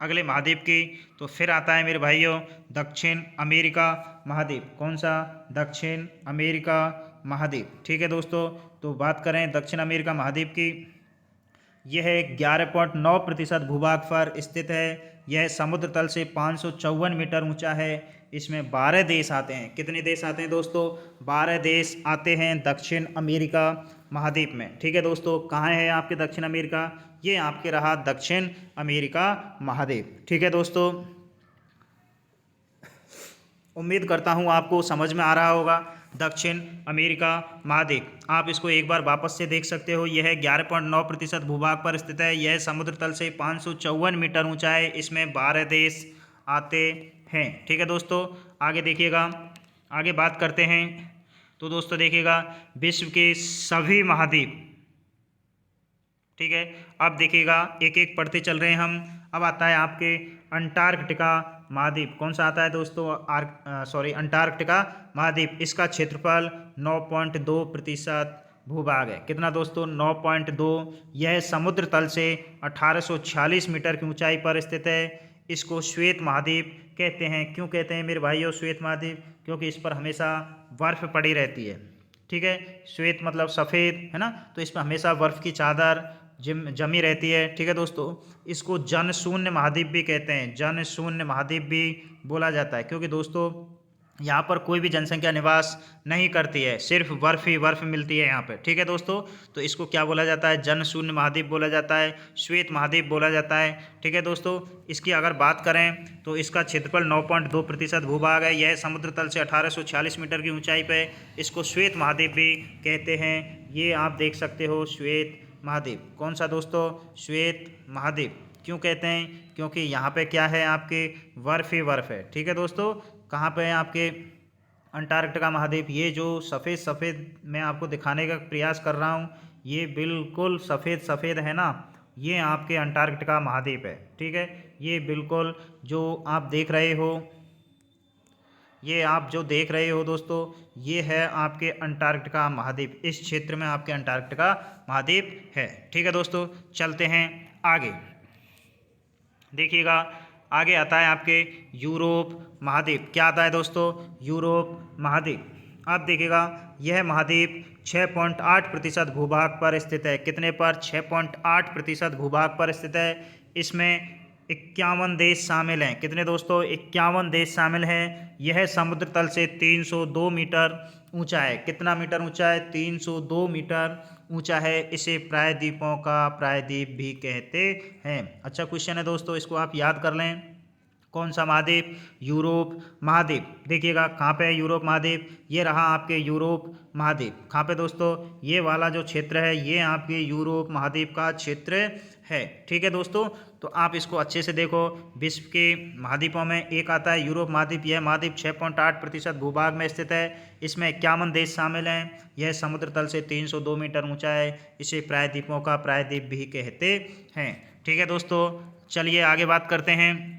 अगले महाद्वीप की। तो फिर आता है मेरे भाइयों दक्षिण अमेरिका महाद्वीप। कौन सा? दक्षिण अमेरिका महाद्वीप। ठीक है दोस्तों, तो बात करें दक्षिण अमेरिका महाद्वीप की, यह 11.9% भूभाग पर स्थित है। यह समुद्र तल से 554 मीटर ऊंचा है। इसमें 12 देश आते हैं। कितने देश आते हैं दोस्तों? 12 देश आते हैं दक्षिण अमेरिका महाद्वीप में। ठीक है दोस्तों, कहाँ है आपके दक्षिण अमेरिका? ये आपके रहा दक्षिण अमेरिका महाद्वीप। ठीक है दोस्तों, उम्मीद करता हूँ आपको समझ में आ रहा होगा दक्षिण अमेरिका महाद्वीप। आप इसको एक बार वापस से देख सकते हो। यह 11.9% भूभाग पर स्थित है। यह समुद्र तल से 554 मीटर ऊंचा है। इसमें 12 देश आते हैं। ठीक है दोस्तों, आगे देखिएगा, आगे बात करते हैं। तो दोस्तों देखिएगा विश्व के सभी महाद्वीप। ठीक है, अब देखिएगा एक एक पढ़ते चल रहे हैं हम। अब आता है आपके अंटार्कटिका महाद्वीप। कौन सा आता है दोस्तों? अंटार्कटिका महाद्वीप। इसका क्षेत्रफल 9.2% भूभाग है। कितना दोस्तों? 9.2। यह समुद्र तल से 1846 मीटर की ऊंचाई पर स्थित है। इसको श्वेत महाद्वीप कहते हैं। क्यों कहते हैं मेरे भाइयों श्वेत महाद्वीप? क्योंकि इस पर हमेशा बर्फ पड़ी रहती है। ठीक है, श्वेत मतलब सफ़ेद है ना, तो इस पर हमेशा बर्फ़ की चादर जमी रहती है। ठीक है दोस्तों, इसको जन शून्य महाद्वीप भी कहते हैं। जन शून्य महाद्वीप भी बोला जाता है, क्योंकि दोस्तों यहाँ पर कोई भी जनसंख्या निवास नहीं करती है, सिर्फ बर्फ ही बर्फ मिलती है यहाँ पे। ठीक है दोस्तों, तो इसको क्या बोला जाता है? जन शून्य महाद्वीप बोला जाता है, श्वेत महाद्वीप बोला जाता है। ठीक है दोस्तों, इसकी अगर बात करें तो इसका क्षेत्रफल 9.2% भूभाग है। यह समुद्र तल से 1846 मीटर की ऊंचाई पर। इसको श्वेत महाद्वीप भी कहते हैं। ये आप देख सकते हो, श्वेत महाद्वीप। कौन सा दोस्तों? श्वेत महाद्वीप। क्यों कहते हैं? क्योंकि यहाँ पे क्या है, आपके बर्फ ही बर्फ है। ठीक है दोस्तों, कहाँ पे है? आपके अंटार्कटिका महाद्वीप। ये जो सफ़ेद सफ़ेद मैं आपको दिखाने का प्रयास कर रहा हूँ, ये बिल्कुल सफ़ेद सफ़ेद है ना, ये आपके अंटार्कटिका महाद्वीप है। ठीक है, ये बिल्कुल जो आप देख रहे हो, ये आप जो देख रहे हो दोस्तों, ये है आपके अंटार्कटिका महाद्वीप। इस क्षेत्र में आपके अंटार्कटिका महाद्वीप है। ठीक है दोस्तों, चलते हैं आगे। देखिएगा, आगे आता है आपके यूरोप महाद्वीप। क्या आता है दोस्तों? यूरोप महाद्वीप। आप देखिएगा, यह महाद्वीप 6.8% भूभाग पर स्थित है। कितने पर? 6.8% भूभाग पर स्थित है। इसमें 51 देश शामिल हैं। कितने दोस्तों? 51 देश शामिल हैं। यह समुद्र तल से 302 मीटर ऊंचा है। कितना मीटर ऊंचा है? 302 मीटर ऊंचा है। इसे प्रायद्वीपों का प्रायद्वीप भी कहते हैं। अच्छा क्वेश्चन है दोस्तों, इसको आप याद कर लें। कौन सा महाद्वीप? यूरोप महाद्वीप। देखिएगा, कहाँ पे है यूरोप महाद्वीप? ये रहा आपके यूरोप महाद्वीप। कहाँ पे दोस्तों? ये वाला जो क्षेत्र है, ये आपके यूरोप महाद्वीप का क्षेत्र है। ठीक है दोस्तों, तो आप इसको अच्छे से देखो। विश्व के महाद्वीपों में एक आता है यूरोप महाद्वीप। यह महाद्वीप 6.8% भूभाग में स्थित है। इसमें 51 देश शामिल हैं। यह समुद्र तल से 302 मीटर ऊंचा है। इसे प्रायद्वीपों का प्रायद्वीप भी कहते हैं। ठीक है दोस्तों, चलिए आगे बात करते हैं।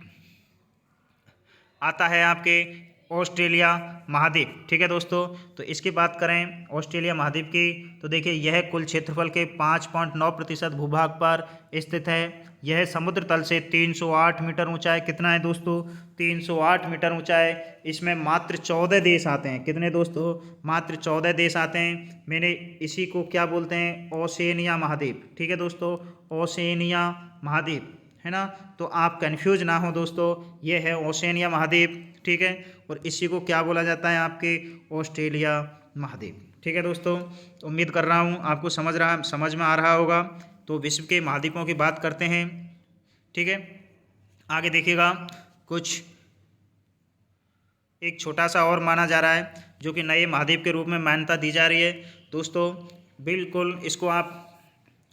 आता है आपके ऑस्ट्रेलिया महाद्वीप। ठीक है दोस्तों, तो इसकी बात करें ऑस्ट्रेलिया महाद्वीप की, तो देखिए यह कुल क्षेत्रफल के 5.9% भूभाग पर स्थित है। यह समुद्र तल से 308 मीटर ऊंचा है। कितना है दोस्तों? 308 मीटर ऊंचा है। इसमें मात्र 14 देश आते हैं। कितने दोस्तों? मात्र 14 देश आते हैं। मैंने इसी को क्या बोलते हैं? ओशेनिया महाद्वीप। ठीक है दोस्तों, ओशेनिया महाद्वीप है ना, तो आप कंफ्यूज ना हो दोस्तों, ये है ओशेनिया महाद्वीप। ठीक है, और इसी को क्या बोला जाता है? आपके ऑस्ट्रेलिया महाद्वीप। ठीक है दोस्तों, तो उम्मीद कर रहा हूँ आपको समझ में आ रहा होगा। तो विश्व के महाद्वीपों की बात करते हैं। ठीक है, आगे देखिएगा, कुछ एक छोटा सा और माना जा रहा है, जो कि नए महाद्वीप के रूप में मान्यता दी जा रही है। दोस्तों बिल्कुल इसको आप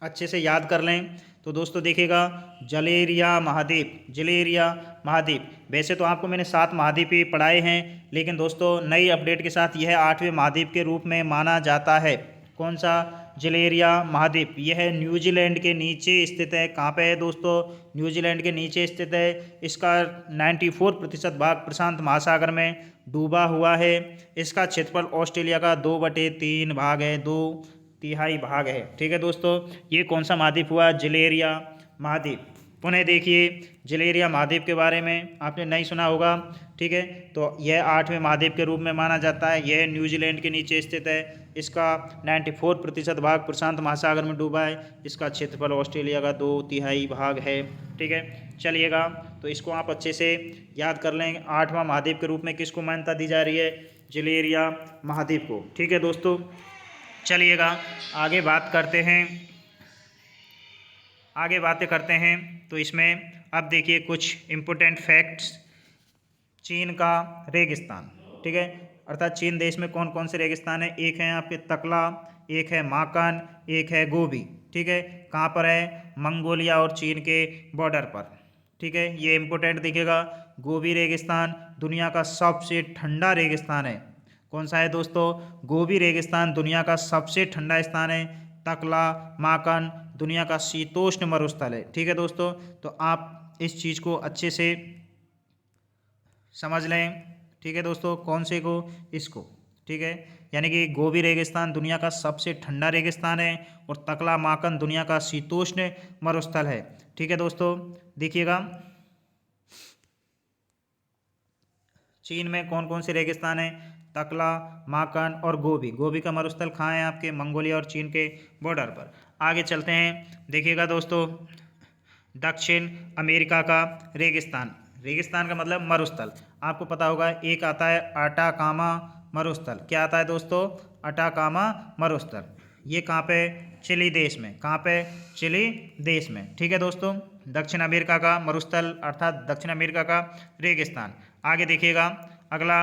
अच्छे से याद कर लें। तो दोस्तों देखिएगा, जलेरिया महाद्वीप। जलेरिया महाद्वीप। वैसे तो आपको मैंने 7 महाद्वीप ही पढ़ाए हैं, लेकिन दोस्तों नई अपडेट के साथ यह 8वें महाद्वीप के रूप में माना जाता है। कौन सा? जलेरिया महाद्वीप। यह न्यूजीलैंड के नीचे स्थित है। कहाँ पे है दोस्तों? न्यूजीलैंड के नीचे स्थित है। इसका 94% भाग प्रशांत महासागर में डूबा हुआ है। इसका क्षेत्रफल ऑस्ट्रेलिया का 2/3 भाग है, 2/3 भाग है। ठीक है दोस्तों, ये कौन सा महाद्वीप हुआ? जलेरिया महाद्वीप। पुनः देखिए, जलेरिया महाद्वीप के बारे में आपने नहीं सुना होगा। ठीक है, तो यह 8वें महाद्वीप के रूप में माना जाता है। यह न्यूजीलैंड के नीचे स्थित है। इसका 94% भाग प्रशांत महासागर में डूबा है। इसका क्षेत्रफल ऑस्ट्रेलिया का 2/3 भाग है। ठीक है, चलिएगा, तो इसको आप अच्छे से याद कर लें। 8वां महाद्वीप के रूप में किसको मान्यता दी जा रही है? जलेरिया महाद्वीप को। ठीक है दोस्तों, चलिएगा आगे बात करते हैं। आगे बातें करते हैं, तो इसमें अब देखिए कुछ इम्पोर्टेंट फैक्ट्स। चीन का रेगिस्तान। ठीक है, अर्थात चीन देश में कौन कौन से रेगिस्तान है? एक है आपके तकला, एक है माकन, एक है गोबी। ठीक है, कहाँ पर है? मंगोलिया और चीन के बॉर्डर पर। ठीक है, ये इम्पोर्टेंट दिखेगा। गोबी रेगिस्तान दुनिया का सबसे ठंडा रेगिस्तान है। कौन सा है दोस्तों? गोबी रेगिस्तान दुनिया का सबसे ठंडा स्थान है। तकला, माकन दुनिया का शीतोष्ण मरुस्थल है। ठीक है दोस्तों, तो आप इस चीज़ को अच्छे से समझ लें। ठीक है दोस्तों, कौन से को? इसको। ठीक है, यानी कि गोबी रेगिस्तान दुनिया का सबसे ठंडा रेगिस्तान है और तकला माकन दुनिया का शीतोष्ण मरुस्थल है। ठीक है दोस्तों, देखिएगा चीन में कौन कौन से रेगिस्तान है? तकला, माकन और गोबी। गोबी का मरुस्थल कहाँ है? आपके मंगोलिया और चीन के बॉर्डर पर। आगे चलते हैं, देखिएगा दोस्तों, दक्षिण अमेरिका का रेगिस्तान। रेगिस्तान का मतलब मरुस्थल। आपको पता होगा एक आता है अटाकामा मरुस्थल। क्या आता है दोस्तों? अटाकामा मरुस्थल। ये कहाँ पे? चिली देश में। कहाँ पे? चिली देश में। ठीक है दोस्तों, दक्षिण अमेरिका का मरुस्थल अर्थात दक्षिण अमेरिका का रेगिस्तान। आगे देखिएगा अगला,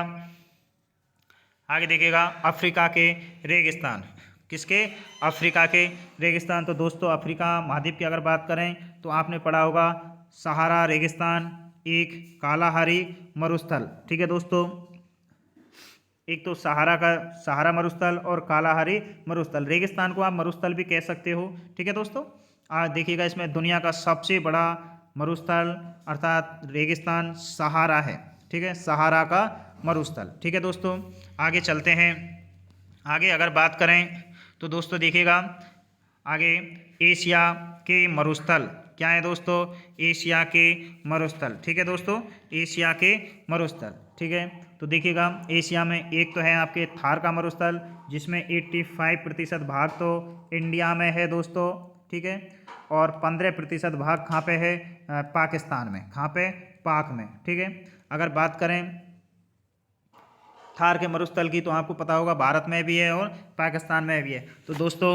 आगे देखिएगा अफ्रीका के रेगिस्तान। किसके? अफ्रीका के रेगिस्तान। तो दोस्तों अफ्रीका महाद्वीप की अगर बात करें तो आपने पढ़ा होगा सहारा रेगिस्तान, एक कालाहारी मरुस्थल। ठीक है दोस्तों, एक तो सहारा मरुस्थल और कालाहारी मरुस्थल। रेगिस्तान को आप मरुस्थल भी कह सकते हो। ठीक है दोस्तों, आज देखिएगा इसमें दुनिया का सबसे बड़ा मरुस्थल अर्थात रेगिस्तान सहारा है। ठीक है, सहारा का मरुस्थल। ठीक है दोस्तों, आगे चलते हैं। आगे अगर बात करें तो दोस्तों देखिएगा आगे एशिया के मरुस्थल। क्या है दोस्तों? एशिया के मरुस्थल। ठीक है दोस्तों, एशिया के मरुस्थल। ठीक है, तो देखिएगा एशिया में एक तो है आपके थार का मरुस्थल जिसमें 85% भाग तो इंडिया में है दोस्तों। ठीक है, और 15% भाग कहाँ पे है? पाकिस्तान में। कहाँ पे? पाक में। ठीक है, अगर बात करें थार के मरुस्थल की तो आपको पता होगा भारत में भी है और पाकिस्तान में भी है। तो दोस्तों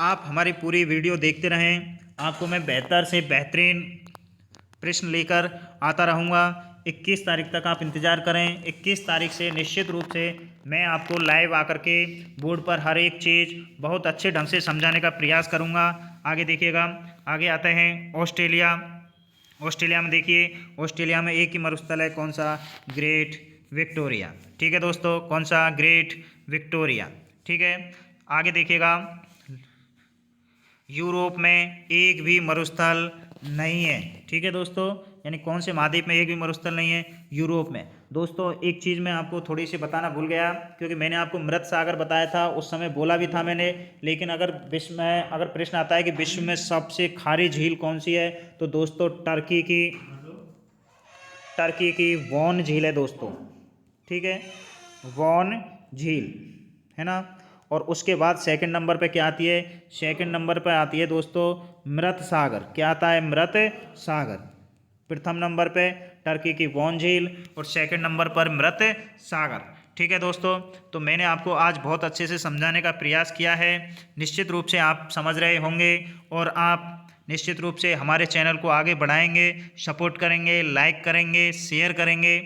आप हमारी पूरी वीडियो देखते रहें, आपको मैं बेहतर से बेहतरीन प्रश्न लेकर आता रहूँगा। 21 तारीख तक आप इंतज़ार करें। 21 तारीख से निश्चित रूप से मैं आपको लाइव आकर के बोर्ड पर हर एक चीज़ बहुत अच्छे ढंग से समझाने का प्रयास करूँगा। आगे देखिएगा, आगे आते हैं ऑस्ट्रेलिया। ऑस्ट्रेलिया में देखिए, ऑस्ट्रेलिया में एक ही मरुस्थल है। कौन सा? Great Victoria. ठीक है दोस्तों, कौन सा? Great Victoria. ठीक है, आगे देखिएगा यूरोप में एक भी मरुस्थल नहीं है। ठीक है दोस्तों, यानी कौन से महाद्वीप में एक भी मरुस्थल नहीं है? यूरोप में। दोस्तों एक चीज़ मैं आपको थोड़ी सी बताना भूल गया, क्योंकि मैंने आपको मृत सागर बताया था, उस समय बोला भी था मैंने, लेकिन अगर विश्व में अगर प्रश्न आता है कि विश्व में सबसे खारी झील कौन सी है, तो दोस्तों टर्की की वॉन झील है दोस्तों। ठीक है, वॉन झील है ना। और उसके बाद सेकंड नंबर पे क्या आती है? सेकंड नंबर पे आती है दोस्तों मृत सागर। क्या आता है? मृत सागर। प्रथम नंबर पे टर्की की वॉन झील और सेकंड नंबर पर मृत सागर। ठीक है दोस्तों, तो मैंने आपको आज बहुत अच्छे से समझाने का प्रयास किया है। निश्चित रूप से आप समझ रहे होंगे और आप निश्चित रूप से हमारे चैनल को आगे बढ़ाएंगे, सपोर्ट करेंगे, लाइक करेंगे, शेयर करेंगे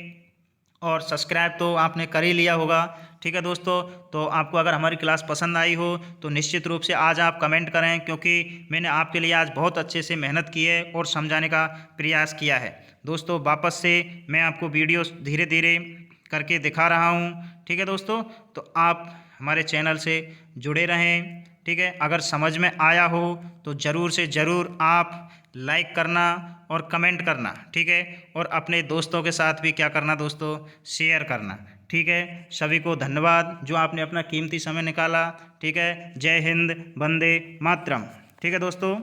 और सब्सक्राइब तो आपने कर ही लिया होगा। ठीक है दोस्तों, तो आपको अगर हमारी क्लास पसंद आई हो तो निश्चित रूप से आज आप कमेंट करें, क्योंकि मैंने आपके लिए आज बहुत अच्छे से मेहनत की है और समझाने का प्रयास किया है। दोस्तों वापस से मैं आपको वीडियो धीरे धीरे करके दिखा रहा हूँ। ठीक है दोस्तों, तो आप हमारे चैनल से जुड़े रहें। ठीक है, अगर समझ में आया हो तो ज़रूर से ज़रूर आप लाइक करना और कमेंट करना। ठीक है, और अपने दोस्तों के साथ भी क्या करना दोस्तों? शेयर करना। ठीक है, सभी को धन्यवाद जो आपने अपना कीमती समय निकाला। ठीक है, जय हिंद, वंदे मातरम। ठीक है दोस्तों।